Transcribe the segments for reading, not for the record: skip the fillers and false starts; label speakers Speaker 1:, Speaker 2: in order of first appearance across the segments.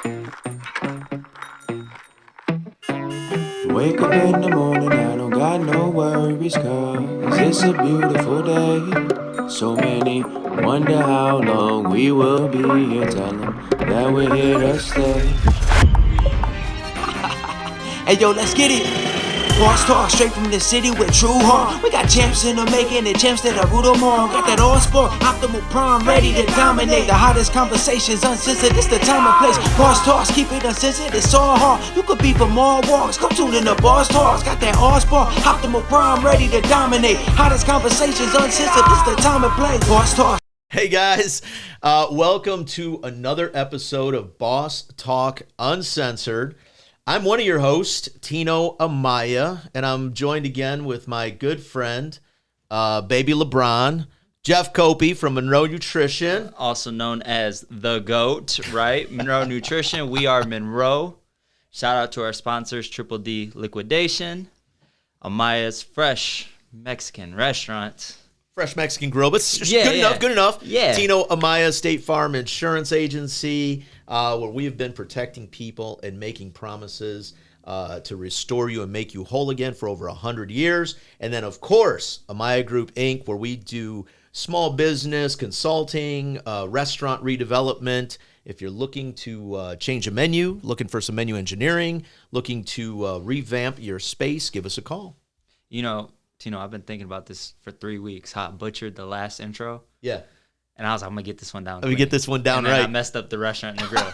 Speaker 1: Wake up in the morning, I don't got no worries, cause it's a beautiful day. So many wonder how long we will be here. Tell them that we're here to stay. Hey yo, let's get it. Boss Talk straight from the city with true heart. We got champs in the making and champs that are root them all. Got that all sport, optimal prime, ready to dominate. The hottest conversations uncensored, it's the time and place. Boss Talks, keep it uncensored, it's all hard. You could be from all walks, come tune in to Boss Talks. Got that all sport, optimal prime, ready to dominate. Hottest conversations uncensored, it's the time and place. Boss Talk.
Speaker 2: Hey guys, welcome to another episode of Boss Talk Uncensored. I'm one of your hosts, Tino Amaya, and I'm joined again with my good friend, Baby LeBron, Jeff Copi from Monroe Nutrition.
Speaker 3: Also known as The GOAT, right? Monroe Nutrition. We are Monroe. Shout out to our sponsors, Triple D Liquidation, Amaya's Fresh Mexican Restaurant.
Speaker 2: Fresh Mexican Grill, but good enough.
Speaker 3: Yeah.
Speaker 2: Tino Amaya State Farm Insurance Agency, where we have been protecting people and making promises to restore you and make you whole again for over 100 years. And then, of course, Amaya Group, Inc., where we do small business consulting, restaurant redevelopment. If you're looking to change a menu, looking for some menu engineering, looking to revamp your space, give us a call.
Speaker 3: You know, Tino, I've been thinking about this for 3 weeks. How I butchered the last intro.
Speaker 2: Yeah.
Speaker 3: And I was like, I'm going to get this one down.
Speaker 2: Let me get this one down
Speaker 3: and then
Speaker 2: right.
Speaker 3: I messed up the restaurant and the grill.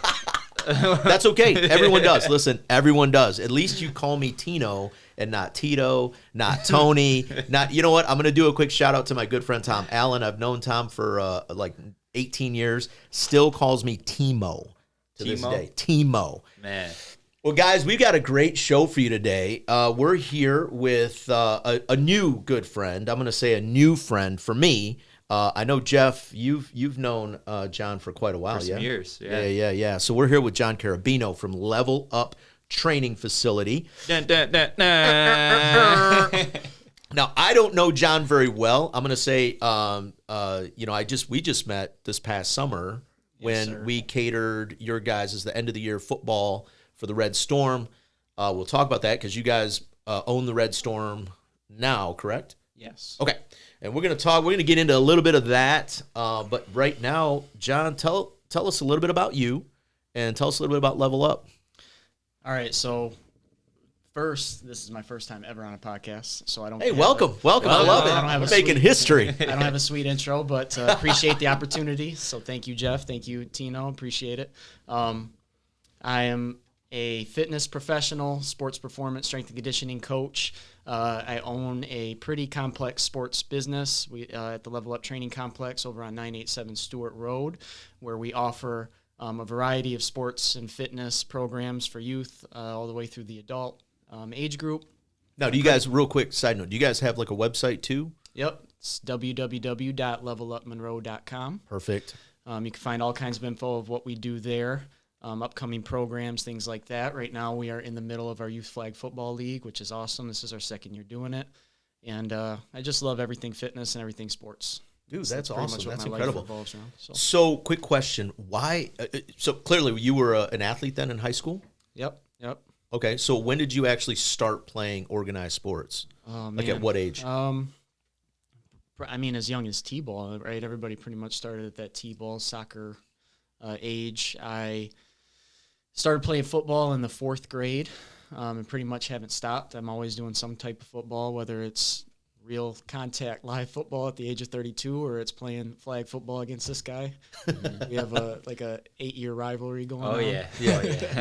Speaker 2: That's okay. Everyone does. Listen, everyone does. At least you call me Tino and not Tito, not Tony. Not. You know what? I'm going to do a quick shout out to my good friend Tom Allen. I've known Tom for like 18 years. Still calls me Timo to this day. Timo.
Speaker 3: Man.
Speaker 2: Well, guys, we've got a great show for you today. We're here with a new good friend. I'm going to say a new friend for me. I know, Jeff, you've known John for quite a while,
Speaker 3: For some years, yeah.
Speaker 2: Yeah. So we're here with John Carrabino from Level Up Training Facility.
Speaker 3: Dun, dun, dun, dun.
Speaker 2: Now, I don't know John very well. I'm going to say, we just met this past summer when we catered your guys as the end of the year football for the Red Storm. We'll talk about that because you guys own the Red Storm now, correct?
Speaker 4: Yes.
Speaker 2: Okay. And we're going to get into a little bit of that. But right now, John, tell us a little bit about you and tell us a little bit about Level Up.
Speaker 4: All right. So first, this is my first time ever on a podcast. So I don't.
Speaker 2: Hey, welcome. I love it. I'm making history.
Speaker 4: I don't have a sweet intro, but appreciate the opportunity. So thank you, Jeff. Thank you, Tino. Appreciate it. I am a fitness professional, sports performance, strength and conditioning coach. I own a pretty complex sports business at the Level Up Training Complex over on 987 Stewart Road, where we offer a variety of sports and fitness programs for youth all the way through the adult age group.
Speaker 2: Now, do you guys, real quick side note, do you guys have like a website too?
Speaker 4: Yep. It's www.levelupmonroe.com.
Speaker 2: Perfect.
Speaker 4: You can find all kinds of info of what we do there. Upcoming programs, things like that. Right now, we are in the middle of our Youth Flag Football League, which is awesome. This is our second year doing it. And I just love everything fitness and everything sports.
Speaker 2: Dude, that's awesome. That's
Speaker 4: my
Speaker 2: incredible.
Speaker 4: life revolves around,
Speaker 2: So, quick question. Why? So, clearly, you were an athlete then in high school?
Speaker 4: Yep.
Speaker 2: Okay, so when did you actually start playing organized sports? Like at what age?
Speaker 4: I mean, as young as T-ball, right? Everybody pretty much started at that T-ball soccer age. I started playing football in the 4th grade and pretty much haven't stopped. I'm always doing some type of football, whether it's real contact live football at the age of 32 or it's playing flag football against this guy. We have a 8-year rivalry going on.
Speaker 3: Oh, yeah.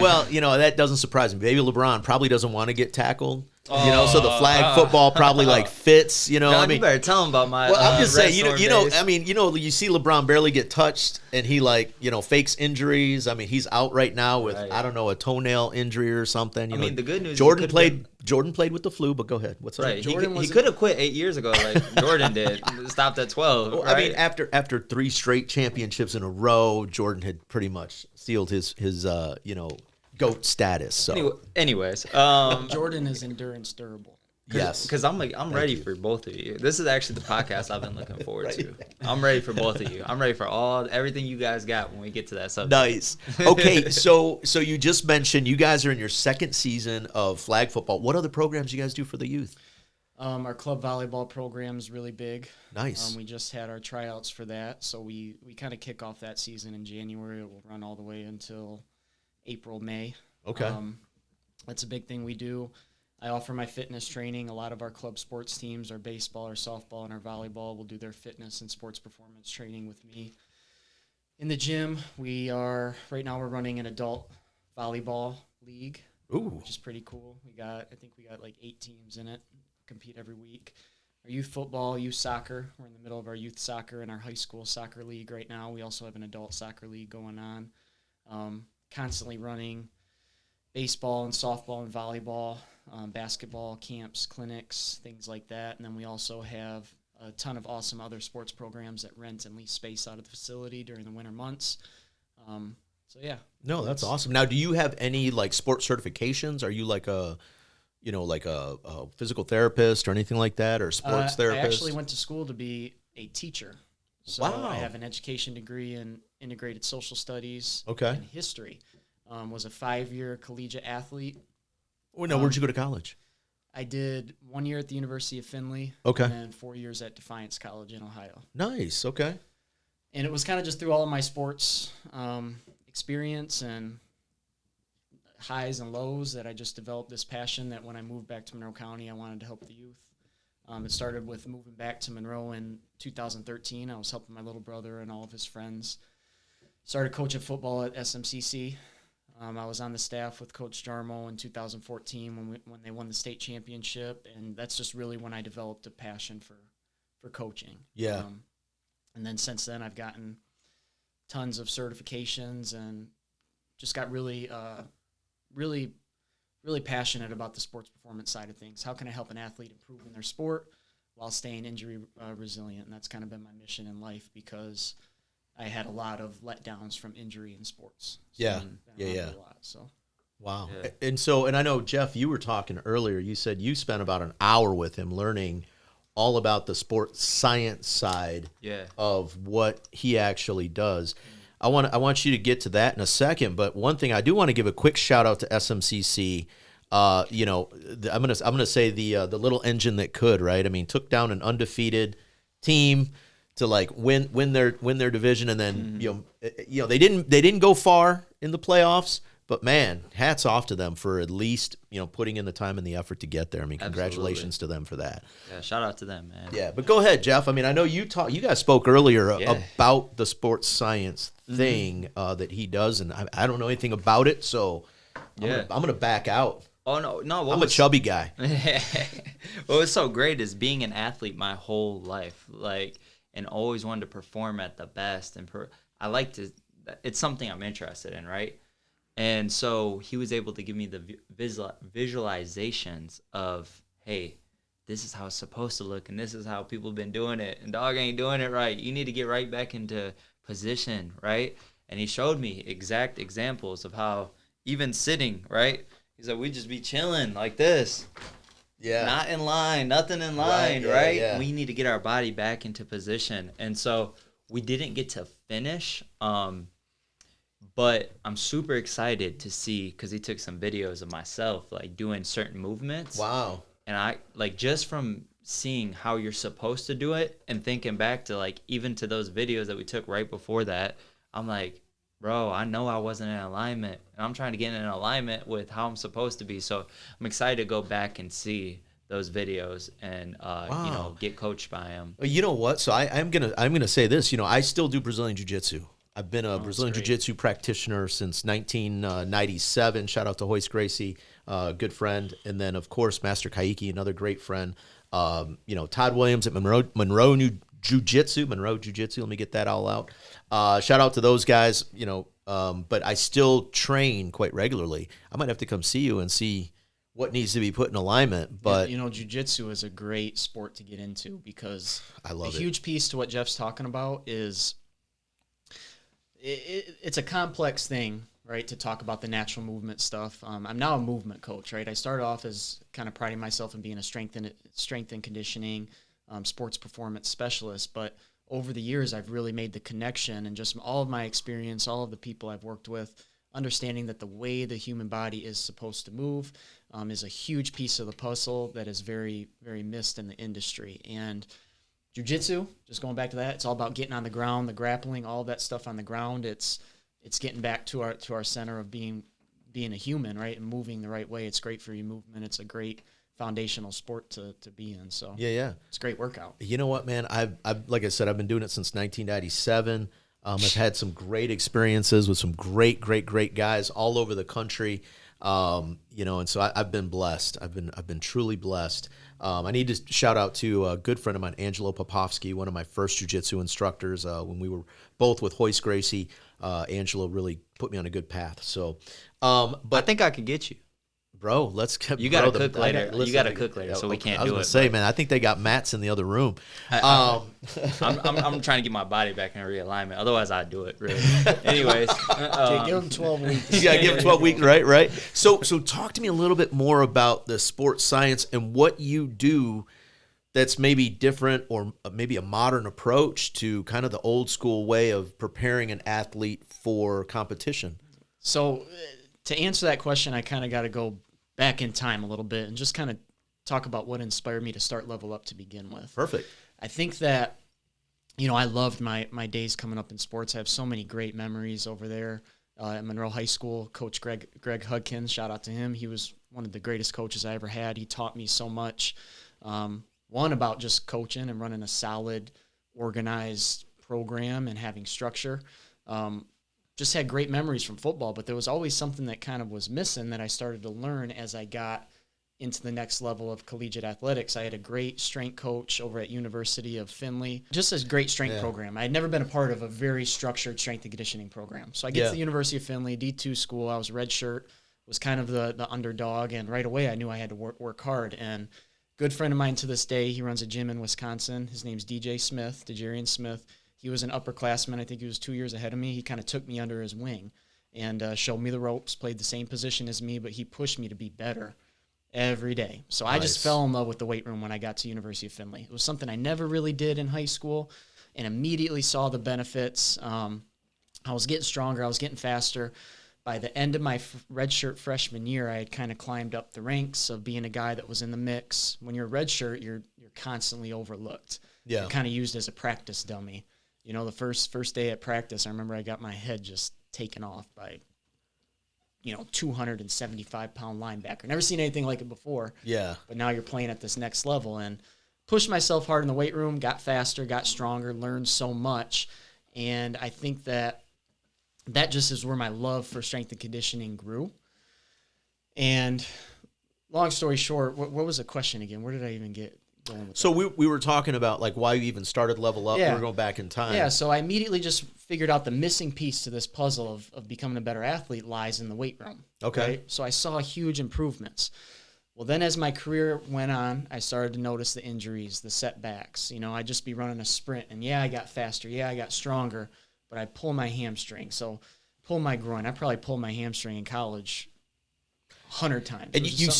Speaker 2: Well, that doesn't surprise me. Baby LeBron probably doesn't want to get tackled. So the flag football probably fits.
Speaker 3: You better tell him about my.
Speaker 2: Well, I'm just saying,
Speaker 3: days.
Speaker 2: you see LeBron barely get touched, and he fakes injuries. I mean, he's out right now with I don't know, a toenail injury or something.
Speaker 3: The good news.
Speaker 2: Jordan played with the flu, but go ahead. What's
Speaker 3: right?
Speaker 2: He
Speaker 3: could have quit 8 years ago, like Jordan did. Stopped at 12.
Speaker 2: Well,
Speaker 3: right?
Speaker 2: I mean, after 3 straight championships in a row, Jordan had pretty much sealed his GOAT status. So,
Speaker 3: anyways,
Speaker 4: Jordan is endurance durable.
Speaker 2: Yes.
Speaker 3: Because I'm ready for both of you. This is actually the podcast I've been looking forward to. I'm ready for both of you. I'm ready for everything you guys got when we get to that subject.
Speaker 2: Nice. Okay, so you just mentioned you guys are in your second season of flag football. What other programs you guys do for the youth?
Speaker 4: Our club volleyball program is really big.
Speaker 2: Nice.
Speaker 4: We just had our tryouts for that, so we kind of kick off that season in January. It will run all the way until April, May.
Speaker 2: Okay.
Speaker 4: That's a big thing we do. I offer my fitness training. A lot of our club sports teams, our baseball, our softball, and our volleyball will do their fitness and sports performance training with me. In the gym, right now we're running an adult volleyball league, which is pretty cool. I think we got like 8 teams in it, compete every week. Our youth football, youth soccer, we're in the middle of our youth soccer and our high school soccer league right now. We also have an adult soccer league going on. Constantly running baseball and softball and volleyball, basketball camps, clinics, things like that. And then we also have a ton of awesome other sports programs that rent and lease space out of the facility during the winter months. So yeah.
Speaker 2: No, that's awesome. Now, do you have any like sports certifications? Are you like a physical therapist or anything like that, or sports therapist?
Speaker 4: I actually went to school to be a teacher. So
Speaker 2: Wow.
Speaker 4: I have an education degree in integrated social studies
Speaker 2: Okay.
Speaker 4: and history. Was a 5-year collegiate athlete.
Speaker 2: Oh, no, where'd you go to college?
Speaker 4: I did 1 year at the University of Findlay.
Speaker 2: Okay.
Speaker 4: And then 4 years at Defiance College in Ohio.
Speaker 2: Nice. Okay.
Speaker 4: And it was kind of just through all of my sports experience and highs and lows that I just developed this passion that when I moved back to Monroe County, I wanted to help the youth. It started with moving back to Monroe in 2013. I was helping my little brother and all of his friends. Started coaching football at SMCC. I was on the staff with Coach Jarmo in 2014 when they won the state championship, and that's just really when I developed a passion for coaching.
Speaker 2: Yeah.
Speaker 4: And then since then, I've gotten tons of certifications and just got really passionate about the sports performance side of things. How can I help an athlete improve in their sport while staying injury resilient? And that's kind of been my mission in life because I had a lot of letdowns from injury in sports. So
Speaker 2: Yeah.
Speaker 4: A lot, so.
Speaker 2: Wow.
Speaker 3: Yeah.
Speaker 2: And I know, Jeff, you were talking earlier. You said you spent about an hour with him learning all about the sports science side of what he actually does. I want you to get to that in a second, but one thing I do want to give a quick shout out to SMCC. I'm gonna say the little engine that could, right? I mean, took down an undefeated team to like win their division, and then they didn't go far in the playoffs, but man, hats off to them for at least putting in the time and the effort to get there. I mean, congratulations to them for that.
Speaker 3: Yeah, shout out to them, man.
Speaker 2: Yeah, but go ahead, Jeff. I mean, I know you guys spoke earlier about the sports science thing that he does, and I don't know anything about it, so I'm gonna back out.
Speaker 3: Oh no!
Speaker 2: I'm a chubby guy.
Speaker 3: What was so great is being an athlete my whole life, and always wanted to perform at the best. And I like to. It's something I'm interested in, right? And so he was able to give me the visualizations of, hey, this is how it's supposed to look, and this is how people have been doing it, and dog ain't doing it right. You need to get right back into position, right? And he showed me exact examples of how even sitting, right? He said, we just be chilling like this.
Speaker 2: Yeah.
Speaker 3: Not in line, nothing in line, right?
Speaker 2: Yeah.
Speaker 3: We need to get our body back into position. And so we didn't get to finish, but I'm super excited to see, because he took some videos of myself, doing certain movements.
Speaker 2: Wow.
Speaker 3: And I, just from seeing how you're supposed to do it and thinking back to, even to those videos that we took right before that, I'm like, bro, I know I wasn't in alignment, and I'm trying to get in alignment with how I'm supposed to be. So I'm excited to go back and see those videos and get coached by him.
Speaker 2: You know what? So I'm gonna say this. I still do Brazilian Jiu-Jitsu. I've been a Brazilian Jiu-Jitsu practitioner since 1997. Shout out to Hoist Gracie, good friend, and then of course Master Kaiki, another great friend. Todd Williams at Monroe Jiu-Jitsu. Let me get that all out. Shout out to those guys. But I still train quite regularly. I might have to come see you and see what needs to be put in alignment. But
Speaker 4: jiu-jitsu is a great sport to get into because
Speaker 2: I love
Speaker 4: a huge piece to what Jeff's talking about is it's a complex thing, right, to talk about the natural movement stuff. I'm now a movement coach, right? I started off as kind of priding myself in being a strength and conditioning, sports performance specialist, but over the years, I've really made the connection, and just all of my experience, all of the people I've worked with, understanding that the way the human body is supposed to move is a huge piece of the puzzle that is very, very missed in the industry. And jiu-jitsu, just going back to that, it's all about getting on the ground, the grappling, all that stuff on the ground. It's getting back to our center of being a human, right, and moving the right way. It's great for your movement. It's a great foundational sport to be in. So
Speaker 2: yeah,
Speaker 4: it's a great workout.
Speaker 2: You know what, man? I've like I said, I've been doing it since 1997. I've had some great experiences with some great guys all over the country. And so I've been blessed. I've been truly blessed. I need to shout out to a good friend of mine, Angelo Popovsky, one of my first jiu-jitsu instructors. When we were both with Hoist Gracie, Angelo really put me on a good path. So, but
Speaker 3: I think I could get you.
Speaker 2: Bro, let's get
Speaker 3: you got to cook later. You got to cook later, so we can't do it.
Speaker 2: I was gonna say, man, I think they got mats in the other room.
Speaker 3: I'm trying to get my body back in realignment. Otherwise, I'd do it. Really. Anyways,
Speaker 4: give them 12 weeks.
Speaker 2: You gotta give them 12 weeks, right? So talk to me a little bit more about the sports science and what you do that's maybe different, or maybe a modern approach to kind of the old school way of preparing an athlete for competition.
Speaker 4: So to answer that question, I kind of got to go back in time a little bit and just kind of talk about what inspired me to start Level Up to begin with.
Speaker 2: Perfect.
Speaker 4: I think that, I loved my days coming up in sports. I have so many great memories over there at Monroe High School. Coach Greg Hudkins, shout out to him. He was one of the greatest coaches I ever had. He taught me so much. One, about just coaching and running a solid, organized program and having structure. Just had great memories from football, but there was always something that kind of was missing that I started to learn as I got into the next level of collegiate athletics. I had a great strength coach over at University of Findlay, just a great strength program. I had never been a part of a very structured strength and conditioning program. So I get to the University of Findlay, D2 school. I was red shirt, was kind of the underdog, and right away I knew I had to work hard. And good friend of mine to this day, he runs a gym in Wisconsin. His name's DJ Smith, DeJarian Smith. He was an upperclassman. I think he was 2 years ahead of me. He kind of took me under his wing and showed me the ropes, played the same position as me, but he pushed me to be better every day. So I just fell in love with the weight room when I got to University of Findlay. It was something I never really did in high school, and immediately saw the benefits. I was getting stronger. I was getting faster. By the end of my redshirt freshman year, I had kind of climbed up the ranks of being a guy that was in the mix. When you're a redshirt, you're constantly overlooked.
Speaker 2: Yeah.
Speaker 4: You're kind of used as a practice dummy. The first day at practice, I remember I got my head just taken off by, 275-pound linebacker. Never seen anything like it before.
Speaker 2: Yeah.
Speaker 4: But now you're playing at this next level, and pushed myself hard in the weight room, got faster, got stronger, learned so much. And I think that just is where my love for strength and conditioning grew. And long story short, what was the question again? Where did I even get going with
Speaker 2: So
Speaker 4: that?
Speaker 2: we were talking about like why you even started Level Up.
Speaker 4: Yeah.
Speaker 2: We were going back in time.
Speaker 4: Yeah, so I immediately just figured out the missing piece to this puzzle of becoming a better athlete lies in the weight room.
Speaker 2: Okay.
Speaker 4: Right? So I saw huge improvements. Well, then as my career went on, I started to notice the injuries, the setbacks. I'd just be running a sprint, and I got faster. I got stronger, but I'd pull my hamstring. So pull my groin. I probably pulled my hamstring in college 100 times.
Speaker 2: And you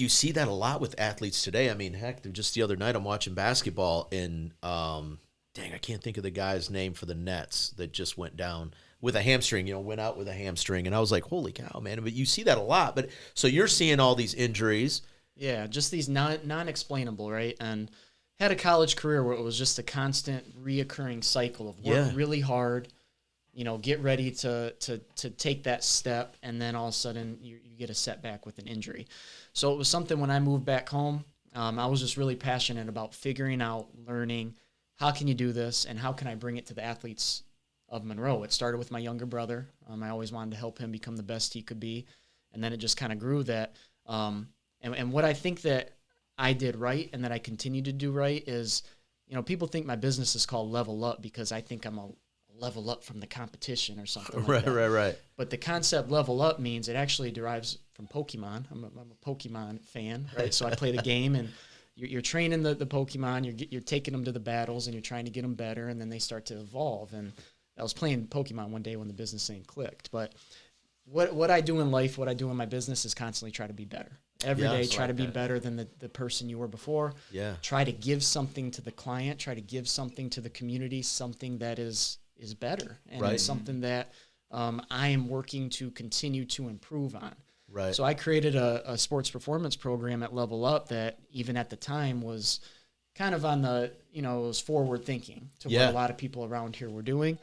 Speaker 2: see that a lot with athletes today. I mean, heck, just the other night I'm watching basketball, and I can't think of the guy's name for the Nets that just went down with a hamstring. Went out with a hamstring, and I was like, holy cow, man! But you see that a lot. But so you're seeing all these injuries.
Speaker 4: Yeah, just these non-explainable, right? And had a college career where it was just a constant reoccurring cycle of work really hard. Get ready to take that step, and then all of a sudden you get a setback with an injury. So it was something when I moved back home, I was just really passionate about figuring out, learning, how can you do this, and how can I bring it to the athletes of Monroe. It started with my younger brother. I always wanted to help him become the best he could be, and then it just kind of grew that. And what I think that I did right and that I continue to do right is, people think my business is called Level Up because I think I'm a level up from the competition or something like that.
Speaker 2: Right.
Speaker 4: But the concept level up means it actually derives from Pokemon. I'm a Pokemon fan, right? So I play the game, and you're training the Pokemon. You're taking them to the battles, and you're trying to get them better, and then they start to evolve. And I was playing Pokemon one day when the business name clicked. But what I do in life, what I do in my business is constantly try to be better. Every day,
Speaker 2: Yes.
Speaker 4: try to be better than the person you were before.
Speaker 2: Yeah.
Speaker 4: Try to give something to the client, try to give something to the community, something that is better. And
Speaker 2: Right.
Speaker 4: it's something that I am working to continue to improve on.
Speaker 2: Right.
Speaker 4: So I created a sports performance program at Level Up that even at the time was kind of on the, it was forward thinking to
Speaker 2: Yeah.
Speaker 4: what a lot of people around here were doing.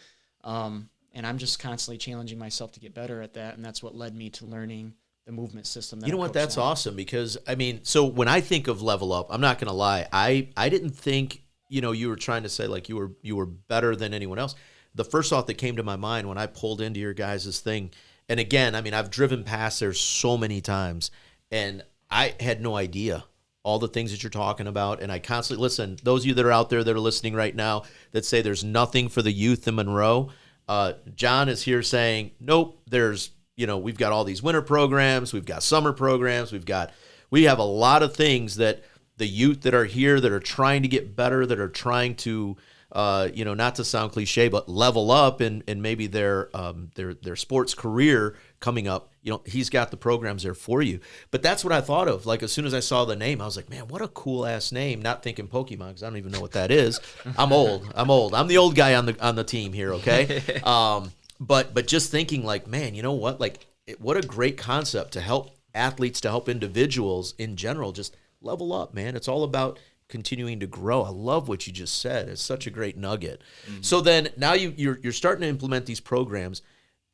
Speaker 4: And I'm just constantly challenging myself to get better at that. And that's what led me to learning the movement system. That
Speaker 2: You know
Speaker 4: I
Speaker 2: what?
Speaker 4: coach
Speaker 2: That's
Speaker 4: now.
Speaker 2: awesome because, I mean, so when I think of Level Up, I'm not going to lie. I didn't think, you were trying to say like you were better than anyone else. The first thought that came to my mind when I pulled into your guys' thing, and again, I mean, I've driven past there so many times, and I had no idea all the things that you're talking about. And I constantly listen. Those of you that are out there that are listening right now that say there's nothing for the youth in Monroe, John is here saying, nope, there's, we've got all these winter programs, we've got summer programs, we have a lot of things that the youth that are here that are trying to get better, that are trying to, not to sound cliche, but level up in maybe their sports career coming up. He's got the programs there for you. But that's what I thought of. Like, as soon as I saw the name, I was like, man, what a cool ass name. Not thinking Pokemon, because I don't even know what that is. I'm old. I'm the old guy on the team here. Okay. But just thinking like, man, you know what? Like, what a great concept to help athletes, to help individuals in general, just level up, man. It's all about continuing to grow. I love what you just said. It's such a great nugget. Mm-hmm. So then now you're starting to implement these programs.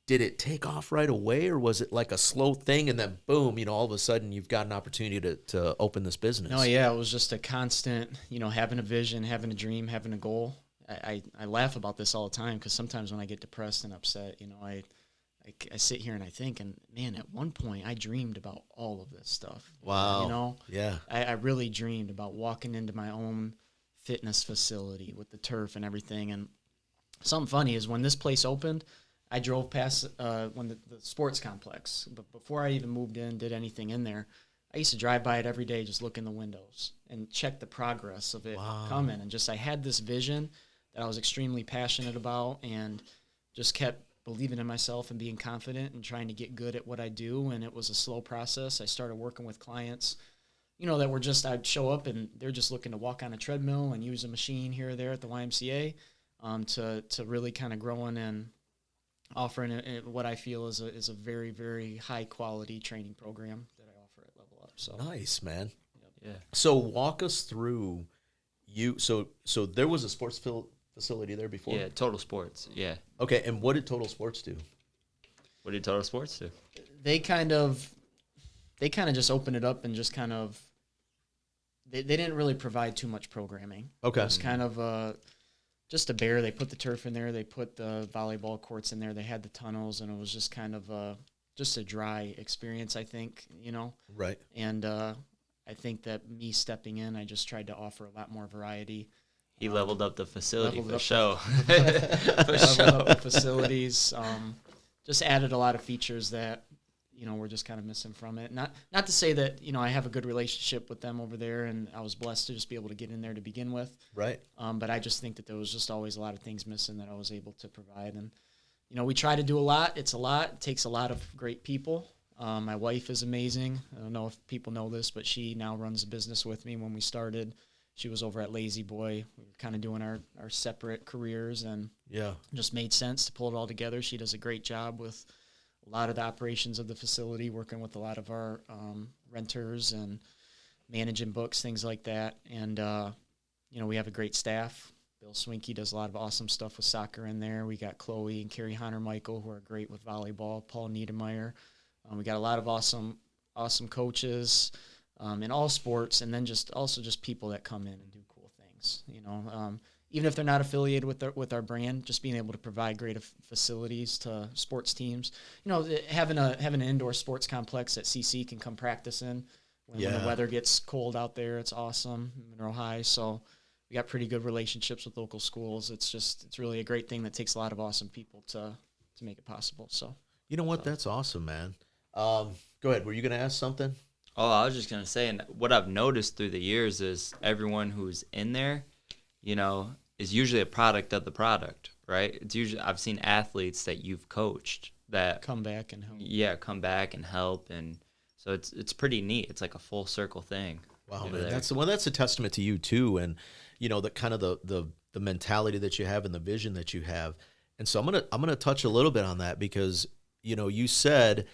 Speaker 2: Did it take off right away, or was it like a slow thing and then boom, all of a sudden you've got an opportunity to open this business?
Speaker 4: No, yeah, it was just a constant, having a vision, having a dream, having a goal. I laugh about this all the time because sometimes when I get depressed and upset, I sit here and I think, and man, at one point I dreamed about all of this stuff.
Speaker 2: Wow. Yeah.
Speaker 4: I really dreamed about walking into my own fitness facility with the turf and everything. And something funny is when this place opened, I drove past when the sports complex, but before I even moved in, did anything in there, I used to drive by it every day, just look in the windows and check the progress of it coming. And I had this vision that I was extremely passionate about and just kept believing in myself and being confident and trying to get good at what I do. And it was a slow process. I started working with clients, that were I'd show up and they're just looking to walk on a treadmill and use a machine here or there at the YMCA, to really kind of growing and offering what I feel is a very, very high quality training program that I offer at Level Up. So
Speaker 2: nice, man.
Speaker 4: Yep.
Speaker 3: Yeah.
Speaker 2: So walk us through So there was a sports facility there before?
Speaker 3: Yeah, Total Sports. Yeah.
Speaker 2: Okay, and what did Total Sports do?
Speaker 3: What did Total Sports do?
Speaker 4: They kind of just opened it up and just kind of they didn't really provide too much programming.
Speaker 2: Okay.
Speaker 4: It was kind of just a bare. They put the turf in there. They put the volleyball courts in there. They had the tunnels, and it was just kind of just a dry experience, I think,
Speaker 2: Right.
Speaker 4: And I think that me stepping in, I just tried to offer a lot more variety.
Speaker 3: He leveled up the facility
Speaker 4: leveled
Speaker 3: for
Speaker 4: up
Speaker 3: show.
Speaker 4: Leveled up the facilities. Just added a lot of features that we're just kind of missing from it. Not to say that I have a good relationship with them over there, and I was blessed to just be able to get in there to begin with.
Speaker 2: Right.
Speaker 4: But I just think that there was just always a lot of things missing that I was able to provide. And we try to do a lot. It's a lot. It takes a lot of great people. My wife is amazing. I don't know if people know this, but she now runs the business with me. When we started, she was over at Lazy Boy. We were kind of doing our separate careers, and
Speaker 2: Yeah.
Speaker 4: just made sense to pull it all together. She does a great job with a lot of the operations of the facility, working with a lot of our renters and managing books, things like that. And, we have a great staff. Bill Swinky does a lot of awesome stuff with soccer in there. We got Chloe and Carrie Hunter-Michael, who are great with volleyball, Paul Niedermeyer. We got a lot of awesome coaches in all sports, and then just people that come in and do cool things. Even if they're not affiliated with our brand, just being able to provide great facilities to sports teams. Having an indoor sports complex that CC can come practice in when the weather gets cold out there. It's awesome, Monroe High. So we got pretty good relationships with local schools. It's really a great thing that takes a lot of awesome people to make it possible. So
Speaker 2: You know what? That's awesome, man. Go ahead. Were you going to ask something?
Speaker 3: Oh, I was just going to say, and what I've noticed through the years is everyone who's in there, is usually a product of the product, right? It's usually, I've seen athletes that you've coached that
Speaker 4: come back and help.
Speaker 3: come back and help, and so it's pretty neat. It's like a full circle thing.
Speaker 2: Wow, man, that's a testament to you too, and the kind of the mentality that you have and the vision that you have. And so I'm gonna touch a little bit on that because you said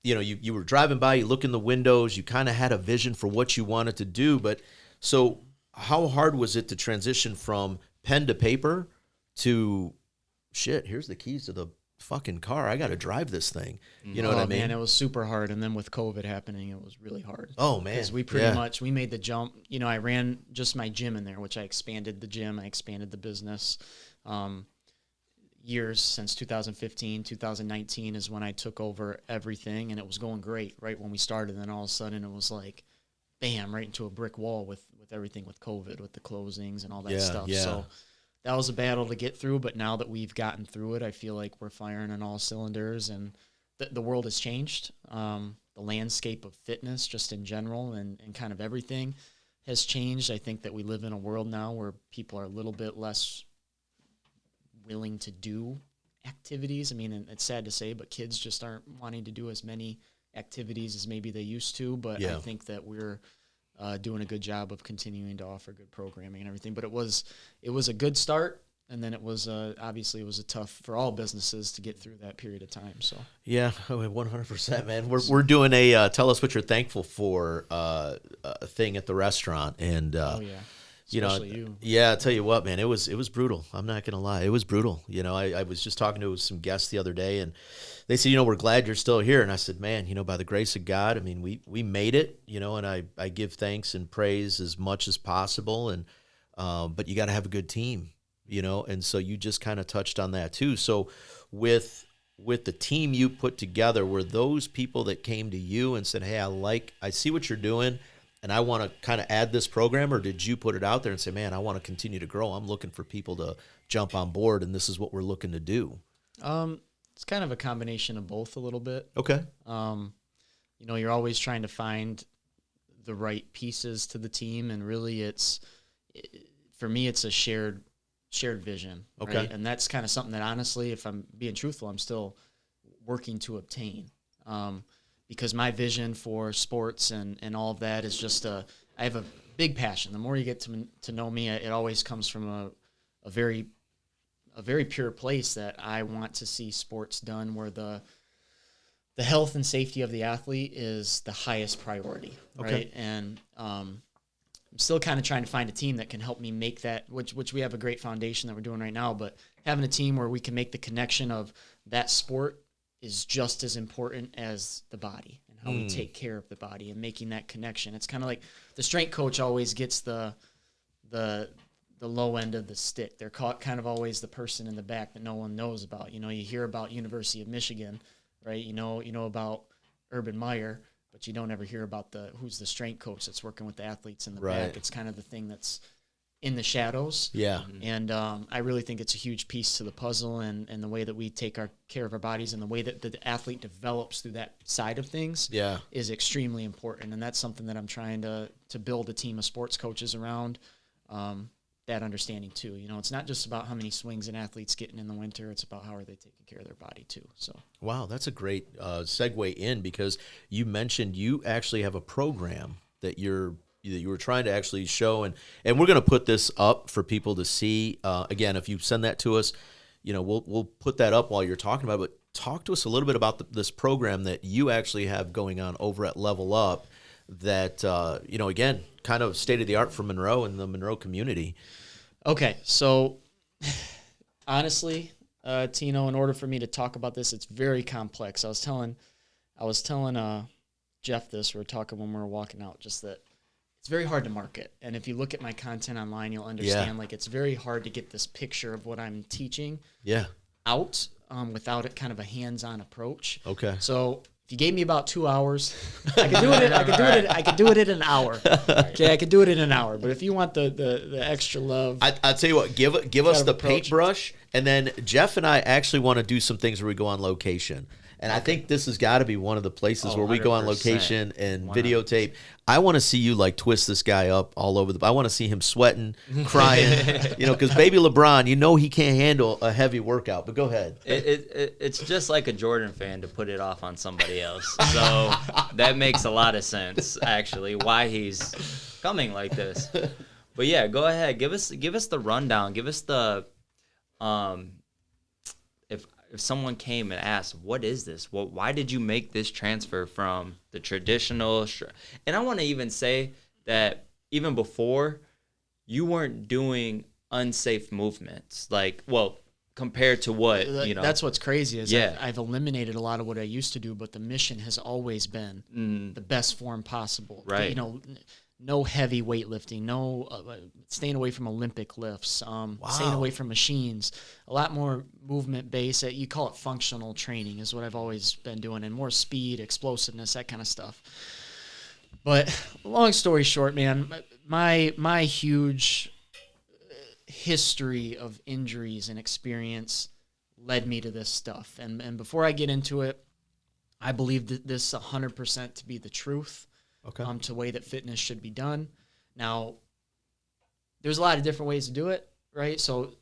Speaker 2: you were driving by, you look in the windows, you kind of had a vision for what you wanted to do, but so how hard was it to transition from pen to paper to shit? Here's the keys to the fucking car. I got to drive this thing. You know what I mean?
Speaker 4: Man, it was super hard. And then with COVID happening, it was really hard.
Speaker 2: Oh man.
Speaker 4: Because we pretty much, we made the jump. I ran just my gym in there, which I expanded the gym. I expanded the business. Years since 2015, 2019 is when I took over everything, and it was going great right when we started. And then all of a sudden it was like, bam, right into a brick wall with everything with COVID, with the closings and all that stuff.
Speaker 2: Yeah.
Speaker 4: So that was a battle to get through, but now that we've gotten through it, I feel like we're firing on all cylinders, and the world has changed. The landscape of fitness just in general and kind of everything has changed. I think that we live in a world now where people are a little bit less willing to do activities. I mean, and it's sad to say, but kids just aren't wanting to do as many activities as maybe they used to, but I think that we're doing a good job of continuing to offer good programming and everything. But it was a good start, and then it was obviously it was a tough for all businesses to get through that period of time. So
Speaker 2: 100%, man. We're doing a tell us what you're thankful for thing at the restaurant, and
Speaker 4: Especially you.
Speaker 2: Yeah, I tell you what, man, it was brutal. I'm not gonna lie, it was brutal. I was just talking to some guests the other day, and they said, we're glad you're still here. And I said, man, by the grace of God, I mean, we made it, and I give thanks and praise as much as possible. And but you got to have a good team, and so you just kind of touched on that too. So with the team you put together, were those people that came to you and said, hey, I see what you're doing, and I want to kind of add this program, or did you put it out there and say, man, I want to continue to grow. I'm looking for people to jump on board, and this is what we're looking to do?
Speaker 4: It's kind of a combination of both a little bit.
Speaker 2: Okay.
Speaker 4: You're always trying to find the right pieces to the team, and really for me, it's a shared vision.
Speaker 2: Okay.
Speaker 4: Right? And that's kind of something that, honestly, if I'm being truthful, I'm still working to obtain. Because my vision for sports and all of that is just I have a big passion. The more you get to know me, it always comes from a very pure place that I want to see sports done where the health and safety of the athlete is the highest priority,
Speaker 2: okay.
Speaker 4: Right? And I'm still kind of trying to find a team that can help me make that, which we have a great foundation that we're doing right now, but having a team where we can make the connection of that sport is just as important as the body and how we take care of the body and making that connection. It's kind of like the strength coach always gets the low end of the stick. They're kind of always the person in the back that no one knows about. You hear about University of Michigan, right? You know about Urban Meyer, but you don't ever hear about who's the strength coach that's working with the athletes in the back. It's kind of the thing that's in the shadows.
Speaker 2: Yeah.
Speaker 4: And I really think it's a huge piece to the puzzle, and the way that we take care of our bodies and the way that the athlete develops through that side of things is extremely important. And that's something that I'm trying to build a team of sports coaches around, that understanding too. It's not just about how many swings an athlete's getting in the winter. It's about how are they taking care of their body too. So
Speaker 2: wow, that's a great segue in, because you mentioned you actually have a program that you were trying to actually show, and we're going to put this up for people to see. Again, if you send that to us, we'll put that up while you're talking about it. But talk to us a little bit about this program that you actually have going on over at Level Up that, again, kind of state-of-the-art for Monroe and the Monroe community.
Speaker 4: Okay, so honestly, Tino, in order for me to talk about this, it's very complex. I was telling Jeff this. We were talking when we were walking out, just that it's very hard to market. And if you look at my content online, you'll understand, like, it's very hard to get this picture of what I'm teaching out without it kind of a hands-on approach.
Speaker 2: Okay.
Speaker 4: So if you gave me about 2 hours, I could do it in an hour. Okay, I could do it in an hour. But if you want the extra love,
Speaker 2: I'll tell you what, give us the paintbrush, and then Jeff and I actually want to do some things where we go on location. And I think this has got to be one of the places where we go on
Speaker 3: 100%.
Speaker 2: location and
Speaker 3: 100%.
Speaker 2: videotape. I want to see you like twist this guy up all over I want to see him sweating, crying, because baby LeBron, he can't handle a heavy workout. But go ahead.
Speaker 3: It's just like a Jordan fan to put it off on somebody else. So that makes a lot of sense, actually, why he's coming like this. But yeah, go ahead. Give us the rundown. Give us the if someone came and asked, what is this? Why did you make this transfer from the traditional? And I want to even say that even before, you weren't doing unsafe movements. Compared to what,
Speaker 4: That's what's crazy is I've eliminated a lot of what I used to do, but the mission has always been the best form possible.
Speaker 3: Right.
Speaker 4: No heavy weightlifting, no staying away from Olympic lifts, staying away from machines, a lot more movement based. You call it functional training is what I've always been doing, and more speed, explosiveness, that kind of stuff. But long story short, man, my huge history of injuries and experience led me to this stuff. And before I get into it, I believe that this 100% to be the truth.
Speaker 2: Okay.
Speaker 4: To the way that fitness should be done. Now, there's a lot of different ways to do it, right? So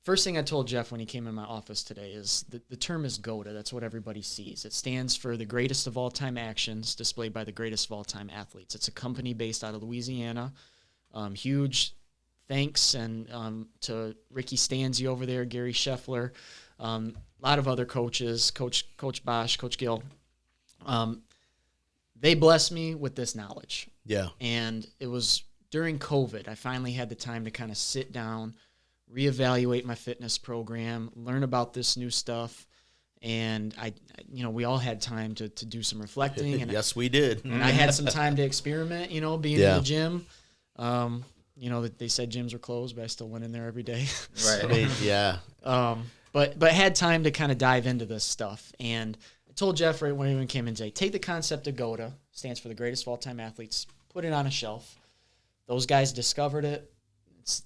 Speaker 4: first thing I told Jeff when he came in my office today is the term is GOATA. That's what everybody sees. It stands for the greatest of all time actions displayed by the greatest of all time athletes. It's a company based out of Louisiana. Huge thanks and to Ricky Stanzi over there, Gary Scheffler, a lot of other coaches, Coach Bosch, Coach Gill. They blessed me with this knowledge.
Speaker 2: Yeah.
Speaker 4: And it was during COVID, I finally had the time to kind of sit down, reevaluate my fitness program, learn about this new stuff. And we all had time to do some reflecting. And
Speaker 2: yes, we did.
Speaker 4: And I had some time to experiment, being in the gym. That they said gyms were closed, but I still went in there every day.
Speaker 3: Right.
Speaker 2: I mean, yeah.
Speaker 4: But had time to kind of dive into this stuff. And I told Jeff right when he even came in today, take the concept of GOATA, stands for the greatest of all time athletes, put it on a shelf. Those guys discovered it.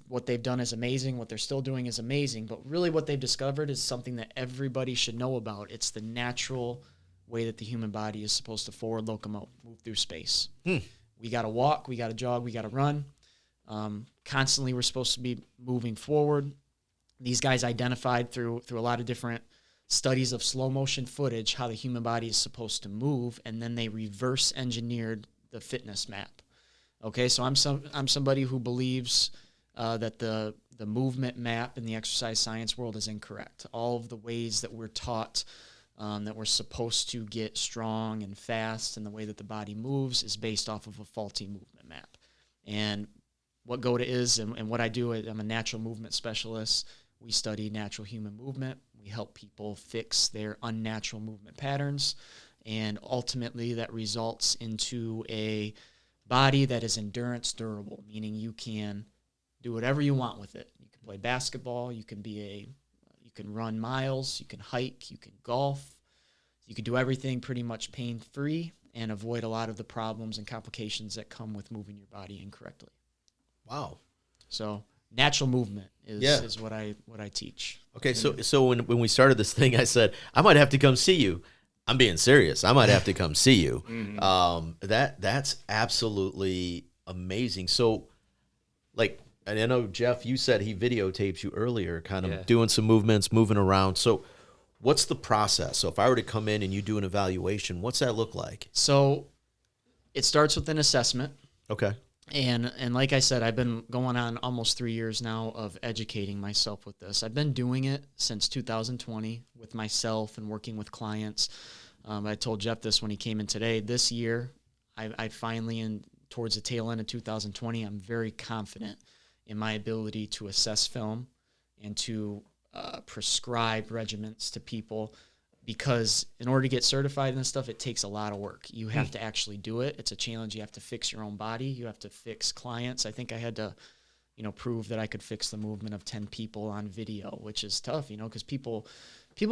Speaker 4: What they've done is amazing. What they're still doing is amazing. But really what they've discovered is something that everybody should know about. It's the natural way that the human body is supposed to forward locomote, move through space. We got to walk, we got to jog, we got to run. Constantly we're supposed to be moving forward. These guys identified through a lot of different studies of slow motion footage how the human body is supposed to move, and then they reverse engineered the fitness map. Okay, so I'm somebody who believes that the movement map in the exercise science world is incorrect. All of the ways that we're taught that we're supposed to get strong and fast and the way that the body moves is based off of a faulty movement map. And what GOATA is and what I do, I'm a natural movement specialist. We study natural human movement. We help people fix their unnatural movement patterns. And ultimately that results into a body that is endurance durable, meaning you can do whatever you want with it. You can play basketball. You can run miles. You can hike. You can golf. You can do everything pretty much pain-free and avoid a lot of the problems and complications that come with moving your body incorrectly.
Speaker 2: Wow.
Speaker 4: So natural movement is what I teach.
Speaker 2: Okay, so when we started this thing, I said, I might have to come see you. I'm being serious. I might have to come see you. That's absolutely amazing. So, and I know, Jeff, you said he videotapes you earlier, kind of doing some movements, moving around. So what's the process? So if I were to come in and you do an evaluation, what's that look like?
Speaker 4: So it starts with an assessment.
Speaker 2: Okay.
Speaker 4: And like I said, I've been going on almost 3 years now of educating myself with this. I've been doing it since 2020 with myself and working with clients. I told Jeff this when he came in today. This year, I finally, towards the tail end of 2020, I'm very confident in my ability to assess film and to prescribe regimens to people. Because in order to get certified in this stuff, it takes a lot of work. You have to actually do it. It's a challenge. You have to fix your own body. You have to fix clients. I think I had to, prove that I could fix the movement of 10 people on video, which is tough, because people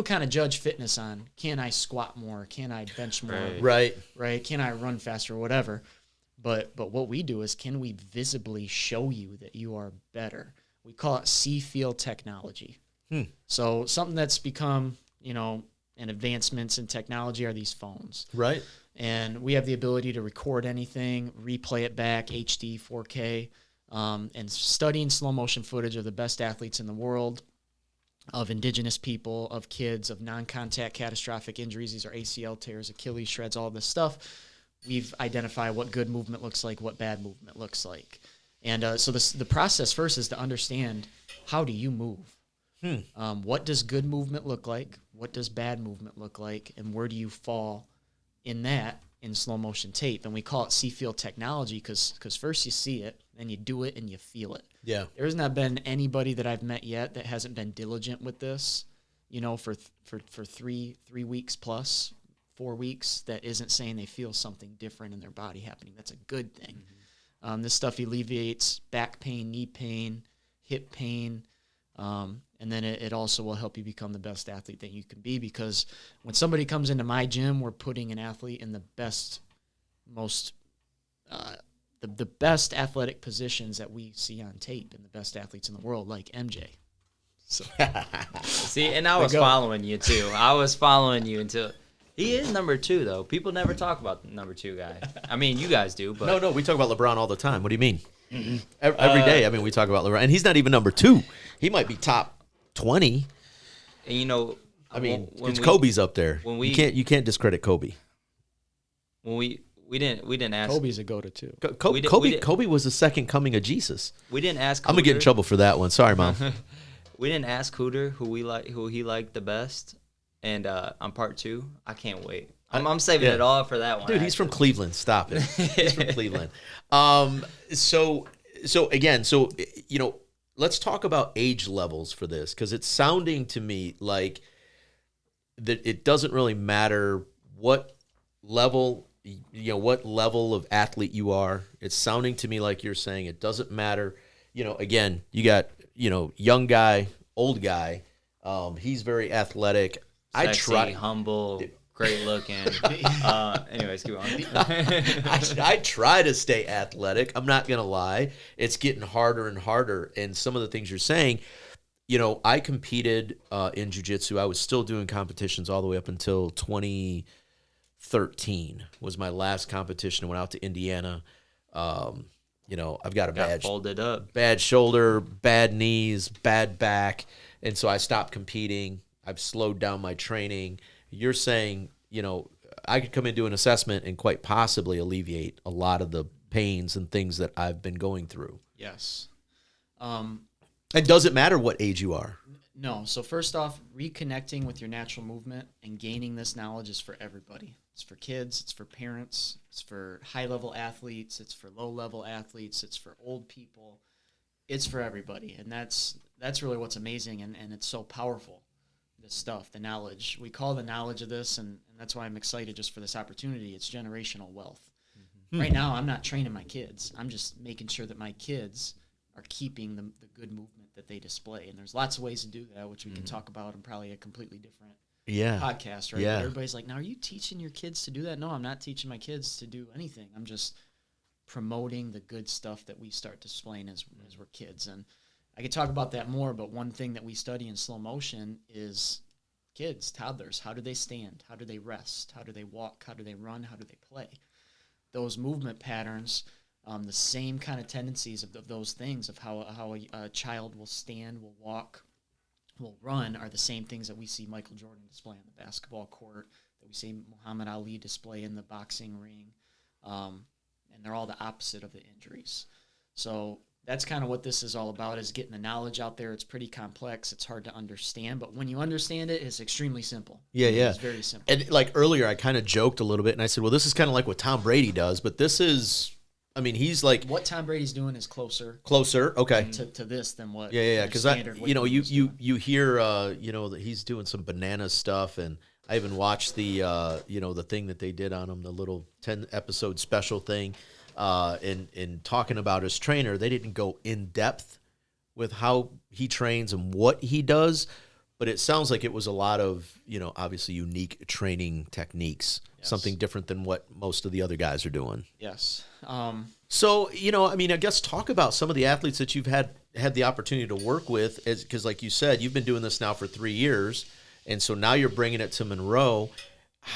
Speaker 4: kind of judge fitness on, can I squat more? Can I bench more?
Speaker 2: Right.
Speaker 4: Can I run faster? Whatever. But what we do is, can we visibly show you that you are better? We call it see-feel technology. So something that's become, and advancements in technology are these phones.
Speaker 2: Right.
Speaker 4: And we have the ability to record anything, replay it back, HD, 4K, and studying slow motion footage of the best athletes in the world, of indigenous people, of kids, of non-contact catastrophic injuries. These are ACL tears, Achilles shreds, all this stuff. We've identified what good movement looks like, what bad movement looks like. And so the process first is to understand, how do you move? What does good movement look like? What does bad movement look like? And where do you fall in that in slow motion tape? And we call it see-feel technology because first you see it, then you do it, and you feel it.
Speaker 2: Yeah.
Speaker 4: There's not been anybody that I've met yet that hasn't been diligent with this, for 3 weeks plus, 4 weeks, that isn't saying they feel something different in their body happening. That's a good thing. This stuff alleviates back pain, knee pain, hip pain, and then it also will help you become the best athlete that you can be, because when somebody comes into my gym, we're putting an athlete in the best, the best athletic positions that we see on tape, and the best athletes in the world, like MJ. So
Speaker 3: See, and I was following you too. I was following you until he is number 2, though. People never talk about the number 2 guy. I mean, you guys do, but
Speaker 2: No, we talk about LeBron all the time. What do you mean? Every day. I mean, we talk about LeBron, and he's not even number 2. He might be top 20.
Speaker 3: And
Speaker 2: I mean, Kobe's up there. You can't discredit Kobe.
Speaker 3: When we didn't ask.
Speaker 4: Kobe's a go-to too.
Speaker 2: Kobe was the second coming of Jesus.
Speaker 3: We didn't ask.
Speaker 2: I'm gonna get in trouble for that one. Sorry, Mom.
Speaker 3: We didn't ask Hooter who he liked the best, and on part 2, I can't wait. I'm saving it all for that one.
Speaker 2: Dude, he's from Cleveland. Stop it. He's from Cleveland. So again, let's talk about age levels for this, because it's sounding to me like that it doesn't really matter what level of athlete you are. It's sounding to me like you're saying it doesn't matter. Again, you got, young guy, old guy. He's very athletic.
Speaker 3: Sexy, humble, great looking. Anyways, keep on.
Speaker 2: I try to stay athletic. I'm not going to lie. It's getting harder and harder. And some of the things you're saying, I competed in jiu-jitsu. I was still doing competitions all the way up until 2013 was my last competition. I went out to Indiana. I've got a bad shoulder, bad knees, bad back. And so I stopped competing. I've slowed down my training. You're saying, I could come and do an assessment and quite possibly alleviate a lot of the pains and things that I've been going through.
Speaker 4: Yes.
Speaker 2: And does it matter what age you are?
Speaker 4: No. So first off, reconnecting with your natural movement and gaining this knowledge is for everybody. It's for kids. It's for parents. It's for high-level athletes. It's for low-level athletes. It's for old people. It's for everybody. And that's really what's amazing, and it's so powerful. This stuff, the knowledge. We call the knowledge of this, and that's why I'm excited just for this opportunity. It's generational wealth. Right now, I'm not training my kids. I'm just making sure that my kids are keeping the good movement that they display. And there's lots of ways to do that, which we can talk about in probably a completely different podcast, right?
Speaker 2: Yeah.
Speaker 4: But everybody's like, now, are you teaching your kids to do that? No, I'm not teaching my kids to do anything. I'm just promoting the good stuff that we start displaying as we're kids. And I could talk about that more, but one thing that we study in slow motion is kids, toddlers. How do they stand? How do they rest? How do they walk? How do they run? How do they play? Those movement patterns, the same kind of tendencies of those things, of how a child will stand, will walk, will run, are the same things that we see Michael Jordan display on the basketball court, that we see Muhammad Ali display in the boxing ring, and they're all the opposite of the injuries. So that's kind of what this is all about, is getting the knowledge out there. It's pretty complex. It's hard to understand. But when you understand it, it's extremely simple.
Speaker 2: Yeah.
Speaker 4: It's very simple.
Speaker 2: And like earlier, I kind of joked a little bit, and I said, well, this is kind of like what Tom Brady does. But this is, he's like...
Speaker 4: What Tom Brady's doing is closer.
Speaker 2: Okay.
Speaker 4: To this than what...
Speaker 2: Yeah. Because you hear, that he's doing some banana stuff, and I even watched the, the thing that they did on him, the little 10-episode special thing. In talking about his trainer, they didn't go in depth with how he trains and what he does, but it sounds like it was a lot of, obviously unique training techniques, something different than what most of the other guys are doing.
Speaker 4: Yes.
Speaker 2: So, I guess talk about some of the athletes that you've had the opportunity to work with, because like you said, you've been doing this now for 3 years, And so now you're bringing it to Monroe.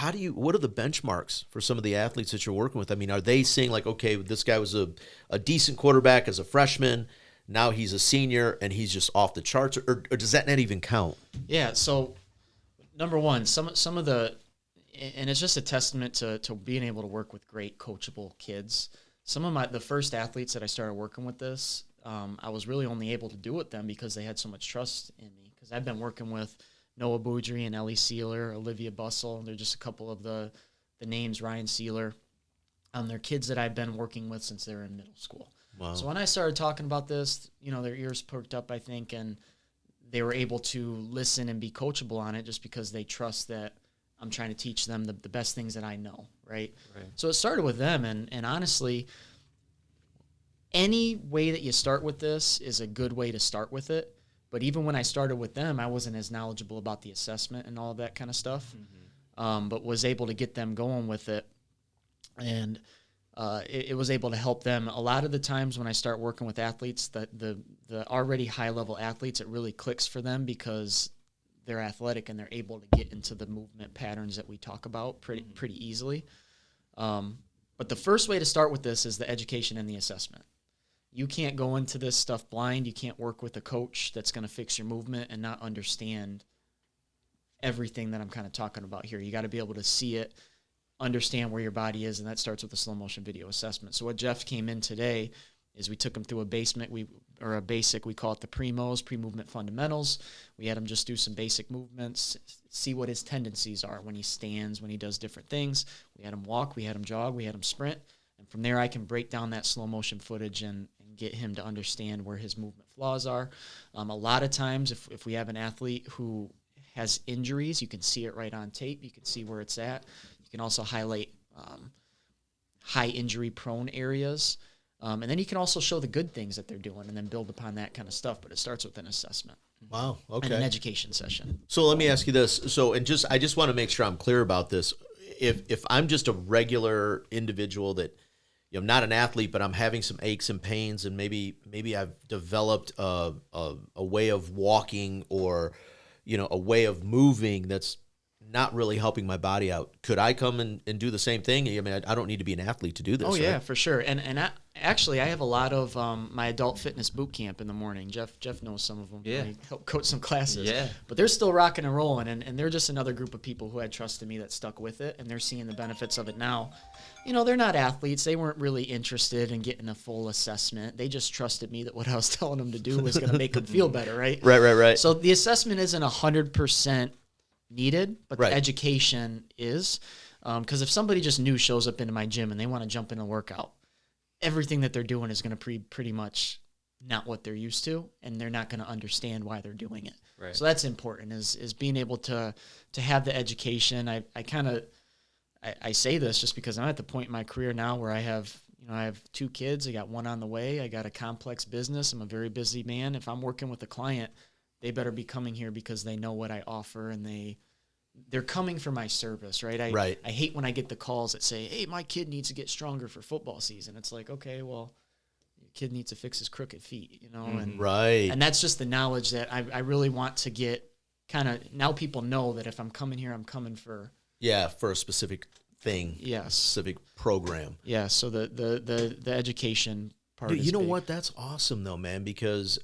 Speaker 2: What are the benchmarks for some of the athletes that you're working with? I mean, are they seeing like, okay, this guy was a decent quarterback as a freshman, now he's a senior and he's just off the charts, or does that not even count?
Speaker 4: Yeah. So number one, some of the, and it's just a testament to being able to work with great coachable kids. Some of the first athletes that I started working with this, I was really only able to do with them because they had so much trust in me. Because I've been working with Noah Boudry and Ellie Sealer, Olivia Bussell. They're just a couple of the names, Ryan Sealer. They're kids that I've been working with since they were in middle school.
Speaker 2: Wow.
Speaker 4: So when I started talking about this, their ears perked up, I think, and they were able to listen and be coachable on it just because they trust that I'm trying to teach them the best things that I know, right? So it started with them, and honestly, any way that you start with this is a good way to start with it. But even when I started with them, I wasn't as knowledgeable about the assessment and all of that kind of stuff, but was able to get them going with it. And it was able to help them. A lot of the times when I start working with athletes, the already high-level athletes, it really clicks for them because they're athletic and they're able to get into the movement patterns that we talk about pretty easily. But the first way to start with this is the education and the assessment. You can't go into this stuff blind. You can't work with a coach that's going to fix your movement and not understand everything that I'm kind of talking about here. You got to be able to see it, understand where your body is, and that starts with a slow motion video assessment. So what Jeff came in today is we took him through a basic, we call it the primos, pre-movement fundamentals. We had him just do some basic movements, see what his tendencies are when he stands, when he does different things. We had him walk, we had him jog, we had him sprint. And from there, I can break down that slow motion footage and get him to understand where his movement flaws are. A lot of times, if we have an athlete who has injuries, you can see it right on tape. You can see where it's at. You can also highlight high injury prone areas. And then you can also show the good things that they're doing and then build upon that kind of stuff. But it starts with an assessment.
Speaker 2: Wow. Okay.
Speaker 4: And an education session.
Speaker 2: So let me ask you this. So, I just want to make sure I'm clear about this. If I'm just a regular individual that, I'm not an athlete, but I'm having some aches and pains, and maybe I've developed a way of walking or, a way of moving that's not really helping my body out. Could I come and do the same thing? I mean, I don't need to be an athlete to do this.
Speaker 4: Oh, yeah,
Speaker 2: right?
Speaker 4: for sure. And actually, I have a lot of my adult fitness boot camp in the morning. Jeff knows some of them.
Speaker 3: Yeah.
Speaker 4: I help coach some classes.
Speaker 3: Yeah.
Speaker 4: But they're still rocking and rolling, and they're just another group of people who had trust in me that stuck with it, and they're seeing the benefits of it now. They're not athletes. They weren't really interested in getting a full assessment. They just trusted me that what I was telling them to do was going to make them feel better, right?
Speaker 2: Right.
Speaker 4: So the assessment isn't 100% needed, but
Speaker 2: Right.
Speaker 4: the education is. Because if somebody just new shows up into my gym and they want to jump in a workout, everything that they're doing is going to pretty much not what they're used to, and they're not going to understand why they're doing it.
Speaker 3: Right.
Speaker 4: So that's important, is being able to have the education. I say this just because I'm at the point in my career now where I have 2 kids. I got one on the way. I got a complex business. I'm a very busy man. If I'm working with a client, they better be coming here because they know what I offer and they're coming for my service, right? I hate when I get the calls that say, hey, my kid needs to get stronger for football season. It's like, okay, well, your kid needs to fix his crooked feet, and
Speaker 2: Right.
Speaker 4: and that's just the knowledge that I really want to get. Kind of now people know that if I'm coming here, I'm coming for
Speaker 2: for a specific thing.
Speaker 4: Yes.
Speaker 2: Specific program.
Speaker 4: Yeah, so the education part.
Speaker 2: Dude,
Speaker 4: is
Speaker 2: you know
Speaker 4: big.
Speaker 2: what? That's awesome though, man, because,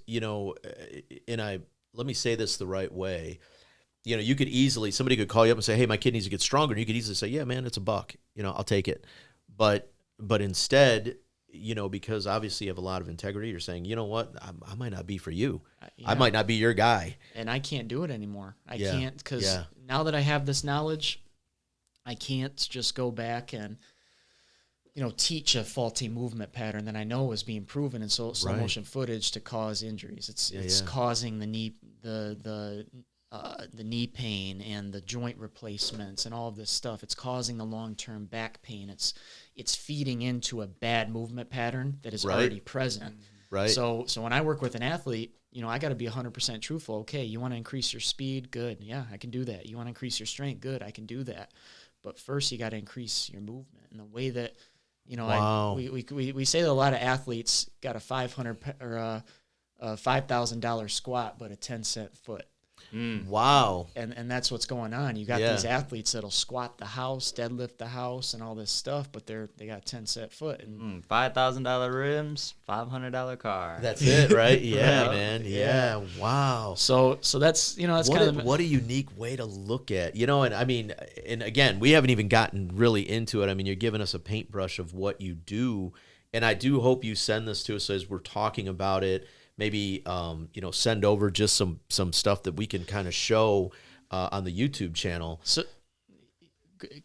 Speaker 2: let me say this the right way. You could easily, somebody could call you up and say, hey, my kid needs to get stronger. And you could easily say, yeah, man, it's $1. I'll take it. But instead, because obviously you have a lot of integrity, you're saying, you know what, I might not be for you.
Speaker 4: Yeah.
Speaker 2: I might not be your guy.
Speaker 4: And I can't do it anymore. I
Speaker 2: Yeah.
Speaker 4: can't, because now that I have this knowledge, I can't just go back and, teach a faulty movement pattern that I know is being proven in slow motion footage to cause injuries. It's causing the knee, the knee pain and the joint replacements and all of this stuff. It's causing the long-term back pain. It's feeding into a bad movement pattern that is already present.
Speaker 2: Right.
Speaker 4: So when I work with an athlete, I got to be 100% truthful. Okay, you want to increase your speed? Good. Yeah, I can do that. You want to increase your strength? Good. I can do that. But first, you got to increase your movement. And the way that,
Speaker 2: Wow.
Speaker 4: we say that a lot of athletes got a $500 or a $5,000 squat, but a 10-cent foot.
Speaker 2: Wow.
Speaker 4: And that's what's going on. You got these athletes that'll squat the house, deadlift the house, and all this stuff, but they got 10 set foot and
Speaker 3: $5,000 rims, $500 car.
Speaker 2: That's it, right? Yeah, man. Yeah. Wow.
Speaker 4: So that's that's kind of
Speaker 2: what a unique way to look at, and I mean, and again, we haven't even gotten really into it. I mean, you're giving us a paintbrush of what you do, and I do hope you send this to us as we're talking about it. Maybe send over just some stuff that we can kind of show on the YouTube channel.
Speaker 4: So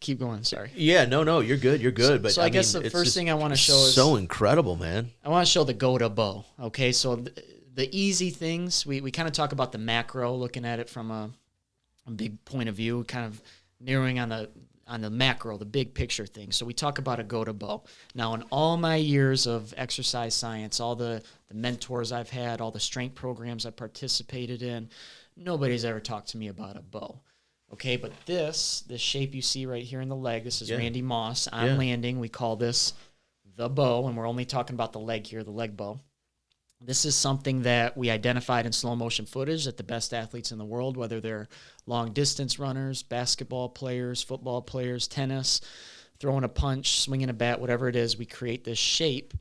Speaker 4: keep going. Sorry.
Speaker 2: Yeah, no, you're good. You're good.
Speaker 4: So I guess the first thing I want to show is
Speaker 2: so incredible, man.
Speaker 4: I want to show the go-to bow. Okay, so the easy things we kind of talk about the macro, looking at it from a big point of view, kind of narrowing on the macro, the big picture thing. So we talk about a go-to bow. Now, in all my years of exercise science, all the mentors I've had, all the strength programs I participated in, nobody's ever talked to me about a bow. Okay, but this shape you see right here in the leg, this is Randy Moss on landing. We call this the bow, and we're only talking about the leg here, the leg bow. This is something that we identified in slow motion footage that the best athletes in the world, whether they're long distance runners, basketball players, football players, tennis, throwing a punch, swinging a bat, whatever it is, we create this shape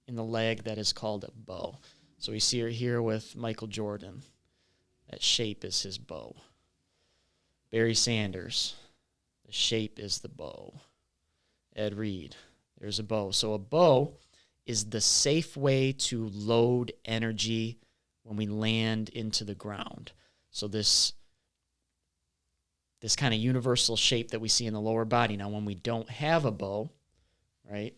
Speaker 4: in the leg that is called a bow. So we see her here with Michael Jordan. That shape is his bow. Barry Sanders, the shape is the bow. Ed Reed, there's a bow. So a bow is the safe way to load energy when we land into the ground. So this kind of universal shape that we see in the lower body. Now, when we don't have a bow, right?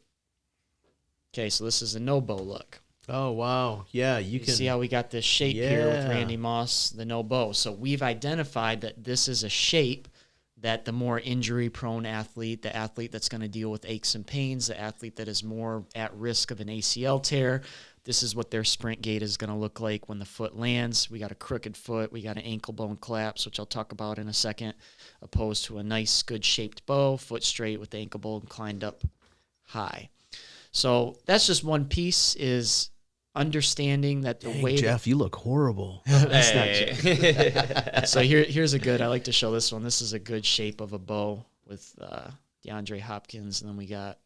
Speaker 4: Okay, so this is a no bow look.
Speaker 2: Oh, wow. Yeah, you can
Speaker 4: see how we got this shape here with Randy Moss, the no bow. So we've identified that this is a shape that the more injury-prone athlete, the athlete that's going to deal with aches and pains, the athlete that is more at risk of an ACL tear, this is what their sprint gait is going to look like when the foot lands. We got a crooked foot. We got an ankle bone collapse, which I'll talk about in a second, opposed to a nice, good-shaped bow, foot straight with the ankle bone inclined up high. So that's just one piece, is understanding that the way
Speaker 2: Jeff, you look horrible.
Speaker 4: That's not Jeff. So here's a good, I like to show this one. This is a good shape of a bow with DeAndre Hopkins, and then we got,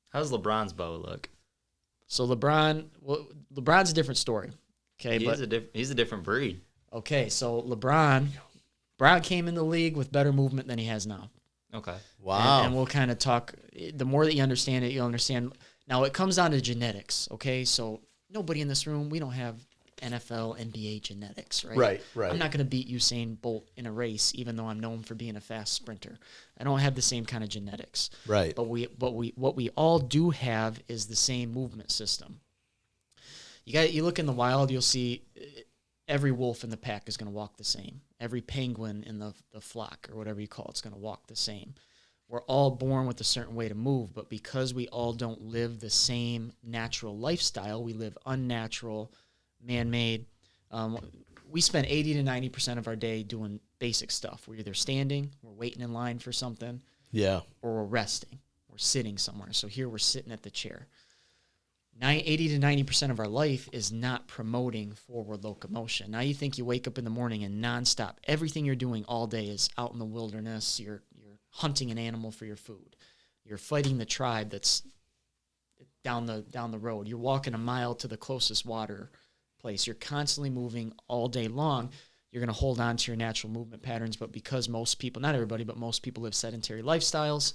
Speaker 3: How's LeBron's bow look?
Speaker 4: So LeBron's a different story. Okay,
Speaker 3: he's a different breed.
Speaker 4: Okay, so LeBron came in the league with better movement than he has now.
Speaker 3: Okay.
Speaker 2: Wow.
Speaker 4: And we'll kind of talk, the more that you understand it, you'll understand. Now, it comes down to genetics, okay? So nobody in this room, we don't have NFL, NBA genetics, right?
Speaker 2: Right.
Speaker 4: I'm not going to beat Usain Bolt in a race, even though I'm known for being a fast sprinter. I don't have the same kind of genetics.
Speaker 2: Right.
Speaker 4: But what we all do have is the same movement system. You look in the wild, you'll see every wolf in the pack is going to walk the same. Every penguin in the flock, or whatever you call it, is going to walk the same. We're all born with a certain way to move, but because we all don't live the same natural lifestyle, we live unnatural, man-made. We spend 80 to 90% of our day doing basic stuff. We're either standing, we're waiting in line for something, or we're resting, we're sitting somewhere. So here we're sitting at the chair. 80 to 90% of our life is not promoting forward locomotion. Now you think you wake up in the morning and nonstop, everything you're doing all day is out in the wilderness, you're hunting an animal for your food. You're fighting the tribe that's down the road. You're walking a mile to the closest water place. You're constantly moving all day long. You're going to hold on to your natural movement patterns, but because most people, not everybody, but most people live sedentary lifestyles,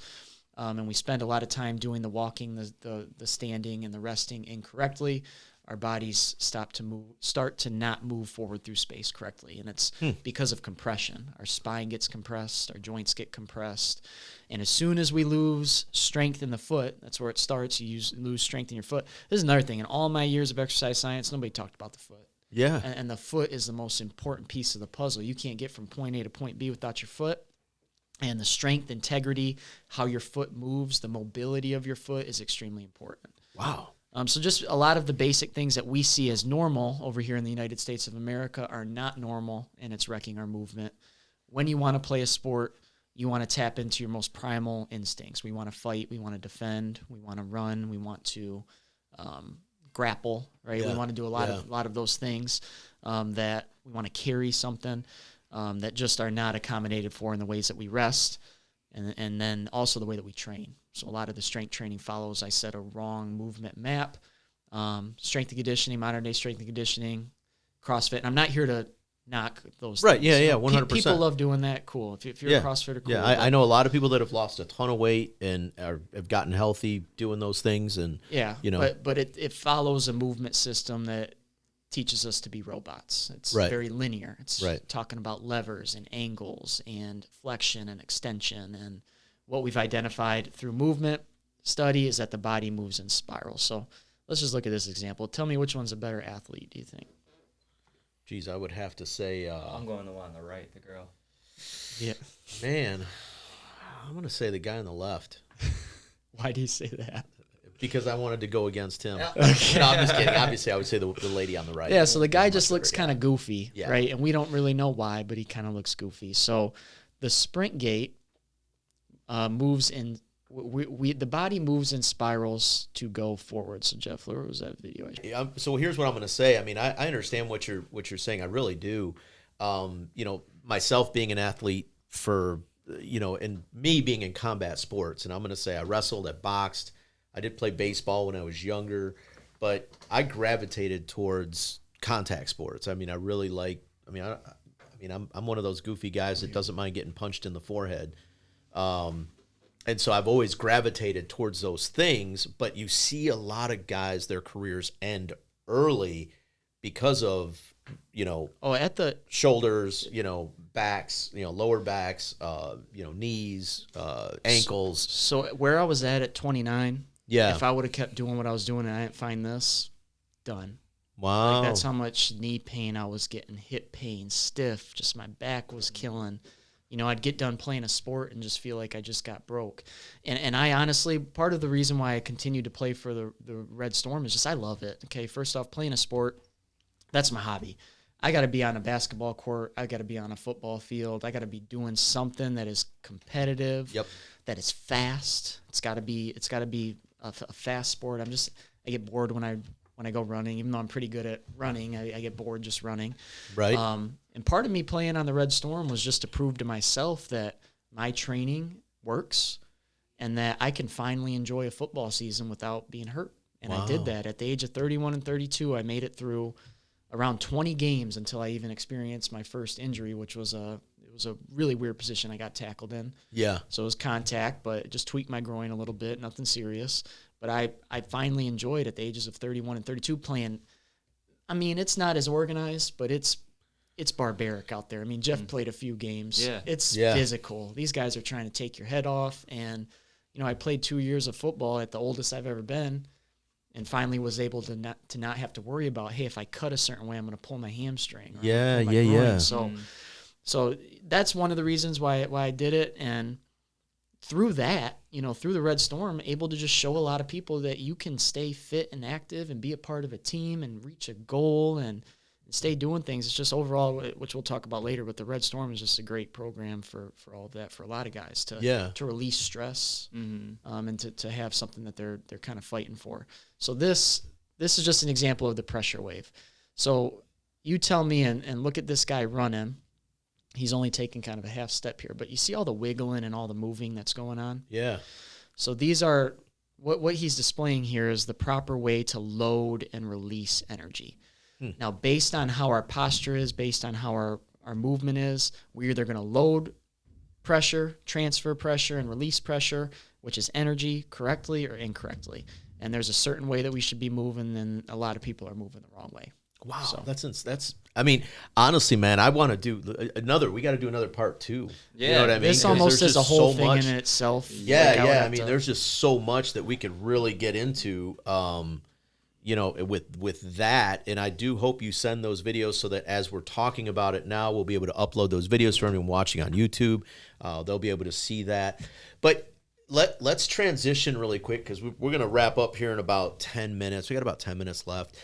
Speaker 4: and we spend a lot of time doing the walking, the standing, and the resting incorrectly, our bodies start to not move forward through space correctly. And it's because of compression. Our spine gets compressed, our joints get compressed. And as soon as we lose strength in the foot, that's where it starts. You lose strength in your foot. This is another thing. In all my years of exercise science, nobody talked about the foot.
Speaker 2: Yeah.
Speaker 4: And the foot is the most important piece of the puzzle. You can't get from point A to point B without your foot. And the strength, integrity, how your foot moves, the mobility of your foot is extremely important.
Speaker 2: Wow.
Speaker 4: So just a lot of the basic things that we see as normal over here in the United States of America are not normal, and it's wrecking our movement. When you want to play a sport, you want to tap into your most primal instincts. We want to fight. We want to defend. We want to run. We want to grapple, right? We
Speaker 2: Yeah.
Speaker 4: want to do a lot of those things that we want to carry something that just are not accommodated for in the ways that we rest, and then also the way that we train. So a lot of the strength training follows, I said, a wrong movement map. Strength and conditioning, modern day strength and conditioning, CrossFit. And I'm not here to knock those
Speaker 2: Right,
Speaker 4: things.
Speaker 2: yeah, 100%.
Speaker 4: People love doing that, cool. If you're a CrossFitter, cool.
Speaker 2: Yeah, I know a lot of people that have lost a ton of weight and have gotten healthy doing those things. And
Speaker 4: but it follows a movement system that teaches us to be robots. It's very linear. It's talking about levers and angles and flexion and extension. And what we've identified through movement study is that the body moves in spirals. So let's just look at this example. Tell me which one's a better athlete, do you think?
Speaker 2: Geez, I would have to say...
Speaker 3: I'm going the one on the right, the girl.
Speaker 4: Yeah.
Speaker 2: Man, I'm going to say the guy on the left.
Speaker 4: Why do you say that?
Speaker 2: Because I wanted to go against him. No, I'm just kidding. Obviously, I would say the lady on the right.
Speaker 4: Yeah, so the guy just looks kind of goofy, right? And we don't really know why, but he kind of looks goofy. So the sprint gait moves in... the body moves in spirals to go forward. So Jeff, where was that video?
Speaker 2: So here's what I'm going to say. I mean, I understand what you're saying. I really do. Myself being an athlete for, and me being in combat sports, and I'm going to say I wrestled, I boxed, I did play baseball when I was younger, but I gravitated towards contact sports. I mean, I really like. I'm one of those goofy guys that doesn't mind getting punched in the forehead. And so I've always gravitated towards those things, but you see a lot of guys, their careers end early because of,
Speaker 4: at the
Speaker 2: shoulders, backs, lower backs, knees, ankles.
Speaker 4: So where I was at 29,
Speaker 2: yeah.
Speaker 4: If I would have kept doing what I was doing and I didn't find this, done.
Speaker 2: Wow.
Speaker 4: That's how much knee pain I was getting, hip pain, stiff, just my back was killing. I'd get done playing a sport and just feel like I just got broke. And I honestly, part of the reason why I continued to play for the Red Storm is just I love it. Okay, first off, playing a sport, that's my hobby. I got to be on a basketball court. I got to be on a football field. I got to be doing something that is competitive, that is fast. It's got to be a fast sport. I get bored when I go running, even though I'm pretty good at running. I get bored just running.
Speaker 2: Right.
Speaker 4: And part of me playing on the Red Storm was just to prove to myself that my training works and that I can finally enjoy a football season without being hurt. And I did that. At the age of 31 and 32, I made it through around 20 games until I even experienced my first injury, which was a really weird position I got tackled in. Yeah. So it was contact, but it just tweaked my groin a little bit, nothing serious. But I finally enjoyed at the ages of 31 and 32 playing. I mean, it's not as organized, but it's barbaric out there. I mean, Jeff played a few games. Yeah. It's physical. These guys are trying to take your head off. And, I played 2 years of football at the oldest I've ever been and finally was able to not have to worry about, hey, if I cut a certain way, I'm going to pull my hamstring. Or pull my groin. So that's one of the reasons why I did it. And through that, through the Red Storm, able to just show a lot of people that you can stay fit and active and be a part of a team and reach a goal and stay doing things. It's just overall, which we'll talk about later, but the Red Storm is just a great program for all of that, for a lot of guys to release stress and to have something that they're kind of fighting for. So this is just an example of the pressure wave. So you tell me and look at this guy running. He's only taking kind of a half step here, but you see all the wiggling and all the moving that's going on? Yeah. So these are, what he's displaying here is the proper way to load and release energy. Now, based on how our posture is, based on how our movement is, we're either going to load pressure, transfer pressure, and release pressure, which is energy, correctly or incorrectly. And there's a certain way that we should be moving, and a lot of people are moving the wrong way.
Speaker 2: Wow, so. That's. I mean, honestly, man, I want to do we got to do another part 2. Yeah, you know what I mean?
Speaker 4: This almost is a whole thing in itself.
Speaker 2: Yeah, I mean, there's just so much that we could really get into, with that. And I do hope you send those videos so that as we're talking about it now, we'll be able to upload those videos for anyone watching on YouTube. They'll be able to see that. But let's transition really quick because we're going to wrap up here in about 10 minutes. We got about 10 minutes left.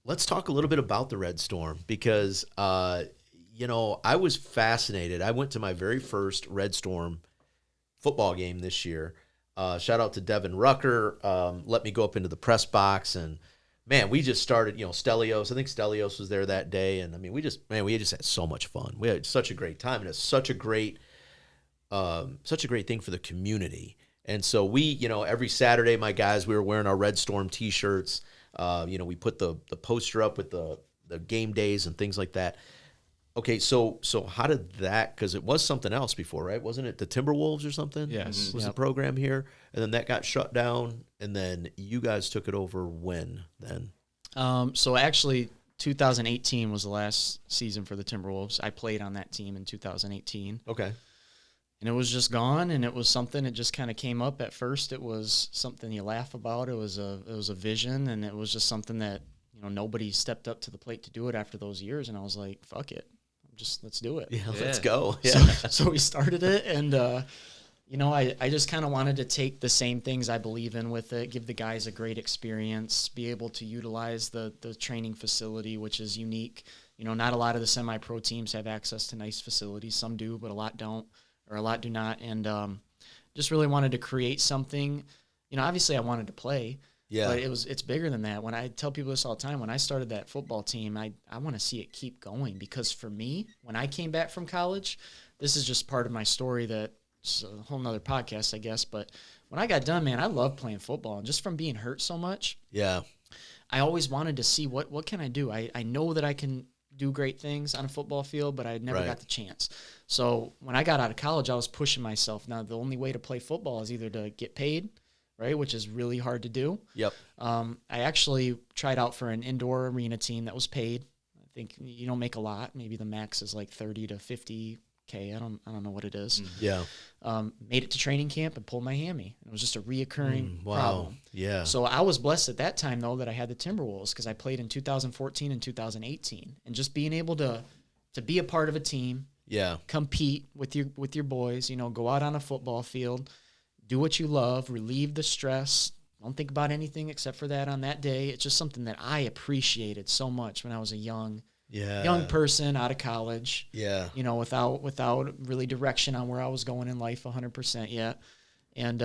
Speaker 2: Let's talk a little bit about the Red Storm because, I was fascinated. I went to my very first Red Storm football game this year. Shout out to Devin Rucker. Let me go up into the press box, and man, we just started. Stelios. I think Stelios was there that day, and I mean, we just had so much fun. We had such a great time, and it's such a great thing for the community. And so we, every Saturday, my guys, we were wearing our Red Storm T-shirts. We put the poster up with the game days and things like that. Okay, so how did that? Because it was something else before, right? Wasn't it the Timberwolves or something?
Speaker 4: Yes.
Speaker 2: Was the program here, and then that got shut down, and then you guys took it over when then?
Speaker 4: So actually, 2018 was the last season for the Timberwolves. I played on that team in 2018.
Speaker 2: Okay.
Speaker 4: And it was just gone, and it was something that just kind of came up. At first, it was something you laugh about. It was a vision, and it was just something that nobody stepped up to the plate to do it after those years. And I was like, "Fuck it, let's do it."
Speaker 2: Yeah, let's go.
Speaker 4: Yeah.
Speaker 2: Yeah.
Speaker 4: So we started it, and I just kind of wanted to take the same things I believe in with it, give the guys a great experience, be able to utilize the training facility, which is unique. Not a lot of the semi-pro teams have access to nice facilities. Some do, but a lot don't. Or a lot do not, and just really wanted to create something. Obviously I wanted to play, but it's bigger than that. When I tell people this all the time, when I started that football team, I want to see it keep going, because for me, when I came back from college, this is just part of my story that's a whole nother podcast, I guess, but when I got done, man, I loved playing football, and just from being hurt so much, I always wanted to see what can I do. I know that I can do great things on a football field, but I never got the chance. So when I got out of college, I was pushing myself. Now, the only way to play football is either to get paid, right, which is really hard to do.
Speaker 2: Yep.
Speaker 4: I actually tried out for an indoor arena team that was paid. I think you don't make a lot. Maybe the max is like 30 to 50K. I don't know what it is.
Speaker 2: Yeah.
Speaker 4: Made it to training camp and pulled my hammy. It was just a reoccurring problem.
Speaker 2: Yeah.
Speaker 4: So I was blessed at that time, though, that I had the Timberwolves, because I played in 2014 and 2018. And just being able to be a part of a team, compete with your boys, go out on a football field, do what you love, relieve the stress, don't think about anything except for that on that day. It's just something that I appreciated so much when I was a young person out of college, without really direction on where I was going in life 100% yet. And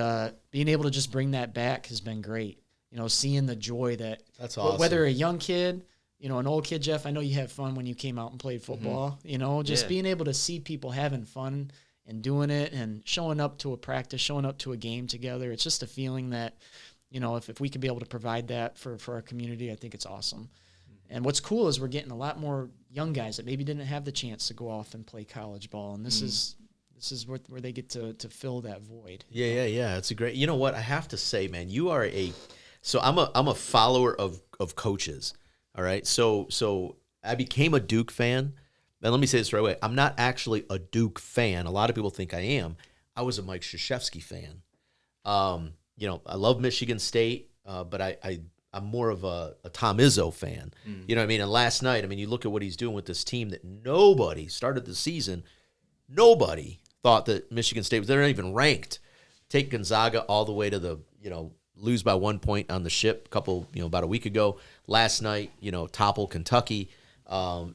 Speaker 4: being able to just bring that back has been great. Seeing the joy
Speaker 2: that's awesome.
Speaker 4: Whether a young kid, an old kid, Jeff, I know you had fun when you came out and played football, being able to see people having fun and doing it and showing up to a practice, showing up to a game together. It's just a feeling that, if we could be able to provide that for our community, I think it's awesome. And what's cool is we're getting a lot more young guys that maybe didn't have the chance to go off and play college ball. And this is where they get to fill that void.
Speaker 2: Yeah. It's a great, you know what I have to say, man, you are so I'm a follower of coaches. All right. So I became a Duke fan. And let me say this right away. I'm not actually a Duke fan. A lot of people think I am. I was a Mike Krzyzewski fan. I love Michigan State, but I'm more of a Tom Izzo fan. You know what I mean? And last night, you look at what he's doing with this team that nobody started the season. Nobody thought that Michigan State was, they're not even ranked. Take Gonzaga all the way to the, lose by 1 point on the ship about a week ago. Last night, topple Kentucky.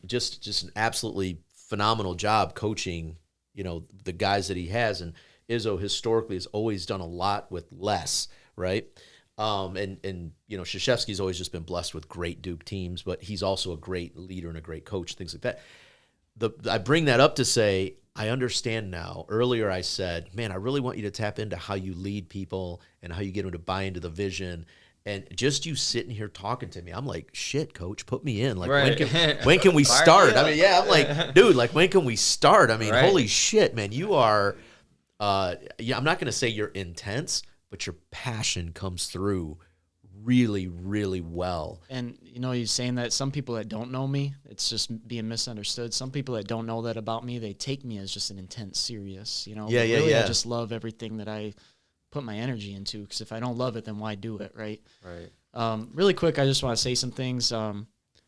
Speaker 2: Just an absolutely phenomenal job coaching, the guys that he has. And Izzo historically has always done a lot with less, right? Krzyzewski's always just been blessed with great Duke teams, but he's also a great leader and a great coach, things like that. I bring that up to say, I understand now. Earlier I said, man, I really want you to tap into how you lead people and how you get them to buy into the vision. And just you sitting here talking to me, I'm like, shit, coach, put me in. Like, when can we start? I'm like, dude, when can we start? Holy shit, man, you are, I'm not going to say you're intense, but your passion comes through really, really well.
Speaker 4: And, he's saying that some people that don't know me, it's just being misunderstood. Some people that don't know that about me, they take me as just an intense, serious, I just love everything that I put my energy into, because if I don't love it, then why do it, right?
Speaker 2: Right.
Speaker 4: Really quick, I just want to say some things.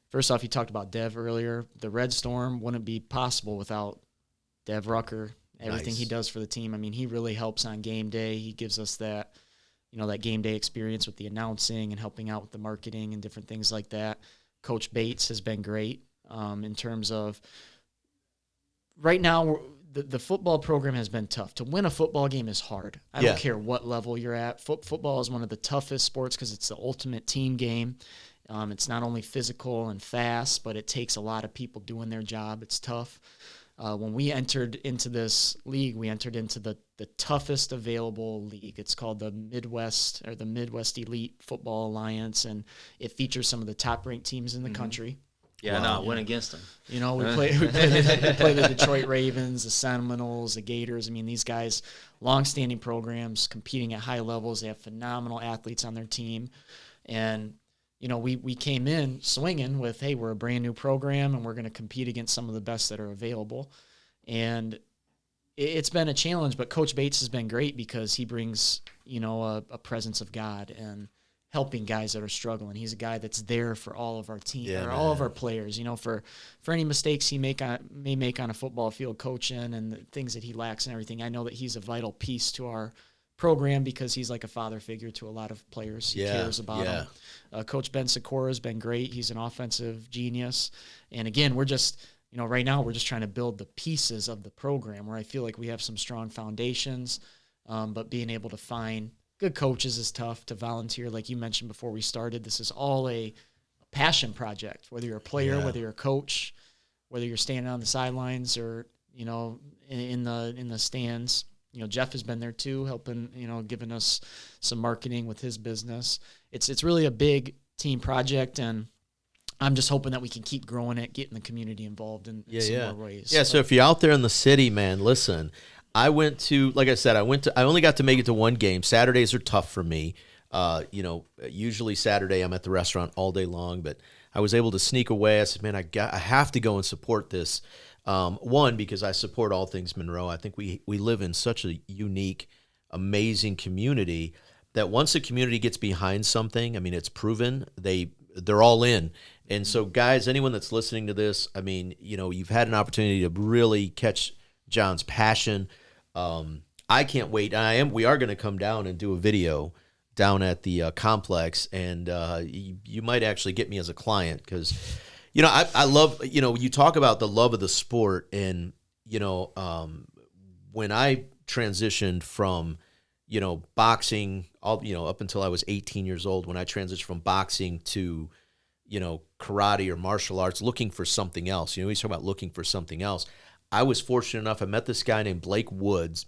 Speaker 4: First off, you talked about Dev earlier. The Red Storm wouldn't be possible without Dev Rucker, everything he does for the team. He really helps on game day. He gives us that, that game day experience with the announcing and helping out with the marketing and different things like that. Coach Bates has been great in terms of right now the football program has been tough. To win a football game is hard. I don't care what level you're at. Football is one of the toughest sports because it's the ultimate team game. It's not only physical and fast, but it takes a lot of people doing their job. It's tough. When we entered into this league, we entered into the toughest available league. It's called the Midwest Elite Football Alliance, and it features some of the top-ranked teams in the country.
Speaker 3: Yeah, no, went against them.
Speaker 4: You know, we play the Detroit Ravens, the Seminoles, the Gators. I mean, these guys, long-standing programs, competing at high levels. They have phenomenal athletes on their team. And, you know, we came in swinging with, hey, we're a brand-new program, and we're going to compete against some of the best that are available. And it's been a challenge, but Coach Bates has been great because he brings, you know, a presence of God and helping guys that are struggling. He's a guy that's there for all of our team, all of our players. You know, for any mistakes he may make on a football field coaching and the things that he lacks and everything. I know that he's a vital piece to our program because he's like a father figure to a lot of players. He cares about them. Coach Ben Sikora has been great. He's an offensive genius. And again, we're just, you know, right now we're just trying to build the pieces of the program where I feel like we have some strong foundations, but being able to find good coaches is tough. To volunteer, like you mentioned before we started, this is all a passion project, whether you're a player, whether you're a coach, whether you're standing on the sidelines or, you know, in the stands. You know, Jeff has been there too, helping, you know, giving us some marketing with his business. It's really a big team project, and I'm just hoping that we can keep growing it, getting the community involved in some more ways.
Speaker 2: Yeah, so if you're out there in the city, man, listen, I went to, like I said, I only got to make it to one game. Saturdays are tough for me. You know, usually Saturday I'm at the restaurant all day long, but I was able to sneak away. I said, man, I have to go and support this. One, because I support all things Monroe. I think we live in such a unique, amazing community that once a community gets behind something, I mean, it's proven, they're all in. And so, guys, anyone that's listening to this, I mean, you know, you've had an opportunity to really catch John's passion. I can't wait. We are going to come down and do a video down at the complex, and you might actually get me as a client because, you know, I love, you know, you talk about the love of the sport, and, you know, when I transitioned from, you know, boxing, up until I was 18 years old, when I transitioned from boxing to, you know, karate or martial arts, looking for something else, you know, he's talking about looking for something else. I was fortunate enough, I met this guy named Blake Woods,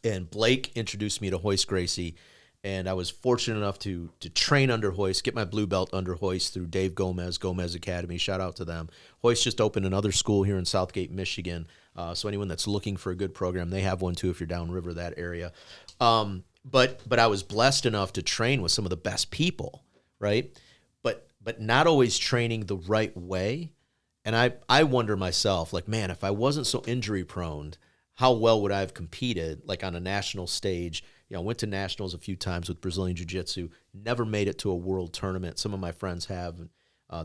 Speaker 2: and Blake introduced me to Hoist Gracie, and I was fortunate enough to train under Hoist, get my blue belt under Hoist through Dave Gomez Academy. Shout out to them. Hoist just opened another school here in Southgate, Michigan, so anyone that's looking for a good program, they have one too if you're downriver, that area. But I was blessed enough to train with some of the best people, right? But not always training the right way. And I wonder myself, like, man, if I wasn't so injury prone, how well would I have competed, like, on a national stage? You know, I went to nationals a few times with Brazilian Jiu-Jitsu, never made it to a world tournament. Some of my friends have, and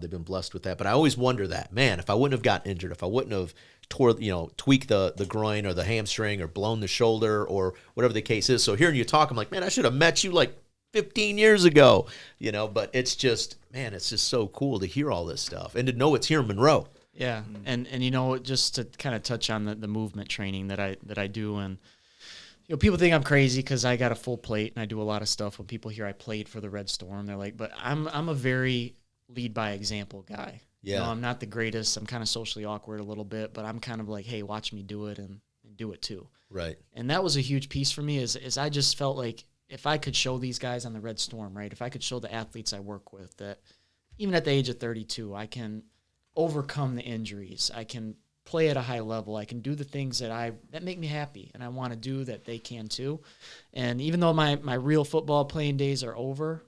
Speaker 2: they've been blessed with that. But I always wonder that, man, if I wouldn't have gotten injured, if I wouldn't have tweaked the groin or the hamstring or blown the shoulder or whatever the case is. So hearing you talk, I'm like, man, I should have met you like 15 years ago, you know, but it's just, man, it's just so cool to hear all this stuff and to know it's here in Monroe.
Speaker 4: Yeah. And you know, just to kind of touch on the movement training that I do, and, you know, people think I'm crazy because I got a full plate and I do a lot of stuff. When people hear I played for the Red Storm, they're like, but I'm a very lead by example guy.
Speaker 2: Yeah.
Speaker 4: You know, I'm not the greatest. I'm kind of socially awkward a little bit, but I'm kind of like, hey, watch me do it and do it too.
Speaker 2: Right.
Speaker 4: And that was a huge piece for me is I just felt like if I could show these guys on the Red Storm, right, if I could show the athletes I work with that even at the age of 32, I can overcome the injuries. I can play at a high level. I can do the things that make me happy and I want to do that they can too. And even though my real football playing days are over,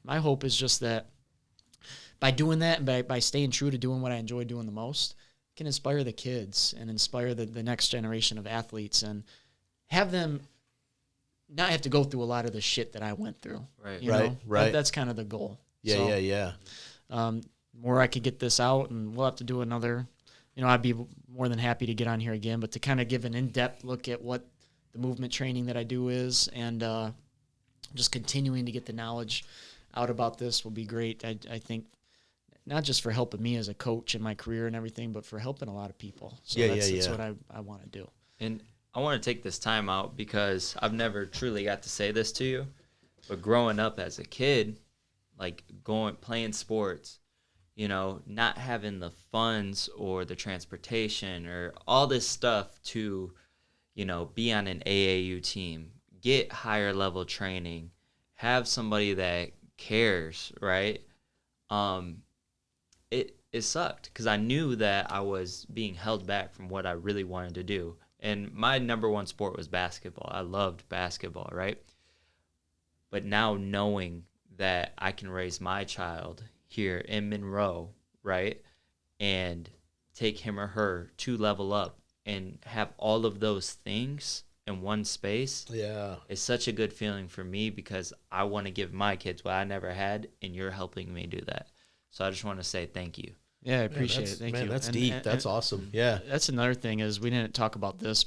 Speaker 4: my hope is just that by doing that and by staying true to doing what I enjoy doing the most, I can inspire the kids and inspire the next generation of athletes and have them not have to go through a lot of the shit that I went through.
Speaker 3: Right.
Speaker 4: You know?
Speaker 2: Right.
Speaker 4: That's kind of the goal.
Speaker 2: Yeah.
Speaker 4: More I could get this out, and we'll have to do another. You know, I'd be more than happy to get on here again, but to kind of give an in-depth look at what the movement training that I do is, and just continuing to get the knowledge out about this will be great. I think not just for helping me as a coach in my career and everything, but for helping a lot of people. So that's what I want to do.
Speaker 3: And I want to take this time out because I've never truly got to say this to you, but growing up as a kid, like playing sports, you know, not having the funds or the transportation or all this stuff to, you know, be on an AAU team, get higher level training, have somebody that cares, right? It sucked because I knew that I was being held back from what I really wanted to do. And my number one sport was basketball. I loved basketball, right? But now knowing that I can raise my child here in Monroe, right, and take him or her to level up and have all of those things in one space, it's such a good feeling for me because I want to give my kids what I never had, and you're helping me do that. So I just want to say thank you.
Speaker 4: Yeah, I appreciate it. Thank you.
Speaker 2: That's deep. That's awesome. Yeah.
Speaker 4: That's another thing is we didn't talk about this,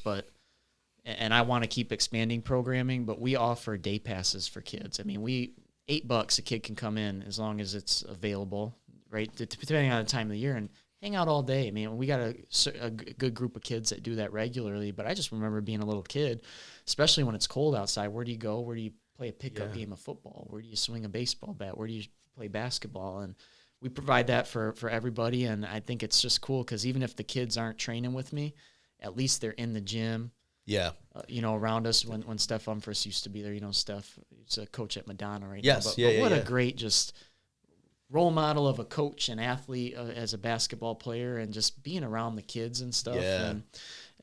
Speaker 4: and I want to keep expanding programming, but we offer day passes for kids. I mean, $8 a kid can come in as long as it's available, right? Depending on the time of the year, and hang out all day. I mean, we got a good group of kids that do that regularly, but I just remember being a little kid, especially when it's cold outside. Where do you go? Where do you play a pickup game of football? Where do you swing a baseball bat? Where do you play basketball? And we provide that for everybody, and I think it's just cool because even if the kids aren't training with me, at least they're in the gym.
Speaker 2: Yeah.
Speaker 4: You know, around us when Steph Umfris used to be there. You know, Steph is a coach at Madonna right
Speaker 2: now.
Speaker 4: But what a great just role model of a coach and athlete as a basketball player, and just being around the kids and stuff.
Speaker 2: Yeah.
Speaker 4: And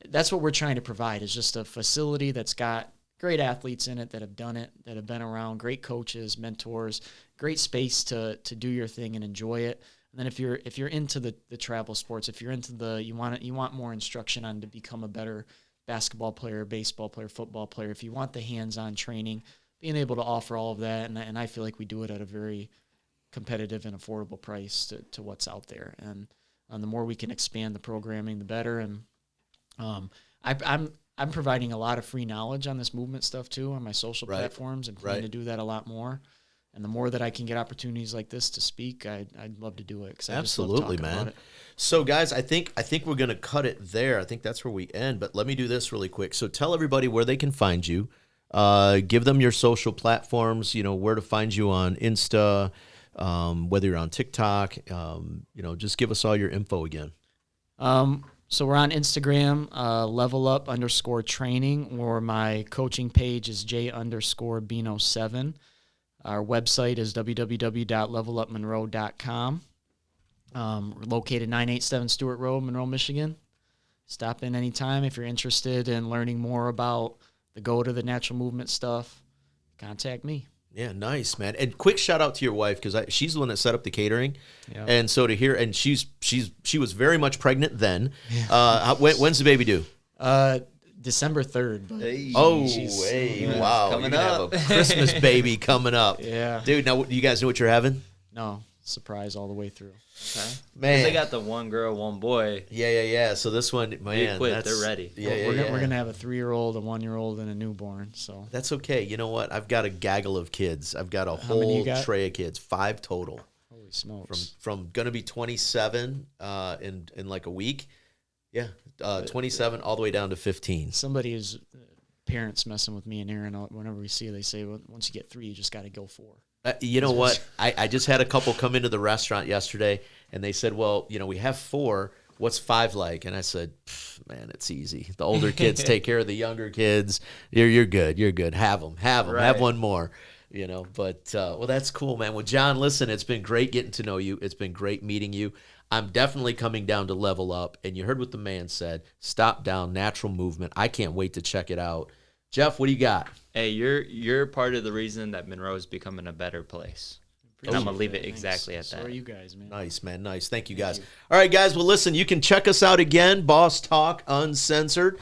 Speaker 4: that's what we're trying to provide is just a facility that's got great athletes in it that have done it, that have been around, great coaches, mentors, great space to do your thing and enjoy it. And then if you're into the travel sports, if you're into you want more instruction on to become a better basketball player, baseball player, football player, if you want the hands-on training, being able to offer all of that, and I feel like we do it at a very competitive and affordable price to what's out there. And the more we can expand the programming, the better. And I'm providing a lot of free knowledge on this movement stuff too on my social platforms, and plan to do that a lot more. And the more that I can get opportunities like this to speak, I'd love to do it.
Speaker 2: Absolutely, man. So, guys, I think we're going to cut it there. I think that's where we end. But let me do this really quick. So tell everybody where they can find you. Give them your social platforms, you know, where to find you on Insta, whether you're on TikTok. You know, just give us all your info again.
Speaker 4: So we're on Instagram, levelup_training, or my coaching page is J_Bino7. Our website is www.levelupmonroe.com. We're located 987 Stewart Road, Monroe, Michigan. Stop in anytime if you're interested in learning more about the the natural movement stuff. Contact me.
Speaker 2: Yeah, nice, man. And quick shout out to your wife, because she's the one that set up the catering. Yeah. And so to hear, and she was very much pregnant then. Yeah. When's the baby due?
Speaker 4: December 3rd.
Speaker 2: Hey. Oh, hey, wow. You're going to have a Christmas baby coming up.
Speaker 4: Yeah.
Speaker 2: Dude, now you guys know what you're having?
Speaker 4: No. Surprise all the way through.
Speaker 3: Okay. Man. They got the one girl, one boy.
Speaker 2: Yeah. So this one, man.
Speaker 3: They're ready.
Speaker 4: We're going to have a 3-year-old, a 1-year-old, and a newborn. So
Speaker 2: that's okay. You know what? I've got a gaggle of kids. I've got a whole tray of kids. 5 total.
Speaker 4: Holy smokes.
Speaker 2: From going to be 27 in like a week. Yeah. 27 all the way down to 15.
Speaker 4: Somebody's parents messing with me and Aaron. Whenever we see her, they say, well, once you get 3, you just got to go 4.
Speaker 2: You know what? I just had a couple come into the restaurant yesterday, and they said, well, you know, we have 4. What's 5 like? And I said, man, it's easy. The older kids take care of the younger kids. You're good. You're good. Have them. Right. Have one more. You know, but, well, that's cool, man. Well, John, listen, it's been great getting to know you. It's been great meeting you. I'm definitely coming down to Level Up, and you heard what the man said. Stop down, natural movement. I can't wait to check it out. Jeff, what do you got?
Speaker 3: Hey, you're part of the reason that Monroe is becoming a better place. And I'm going to leave it exactly at that.
Speaker 4: So are you guys, man.
Speaker 2: Nice, man. Nice. Thank you, guys. All right, guys. Well, listen, you can check us out again, Boss Talk Uncensored.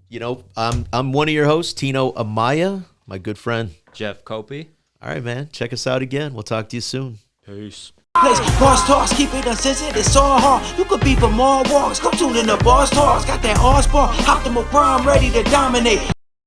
Speaker 2: You know, I'm one of your hosts, Tino Amaya, my good friend.
Speaker 3: Jeff Copi.
Speaker 2: All right, man. Check us out again. We'll talk to you soon.
Speaker 3: Peace.
Speaker 1: Boss Talks, keep it uncensored, it's all hard. You could be for more walks, come tune in to Boss Talks. Got that all sport, optimal prime, ready to dominate.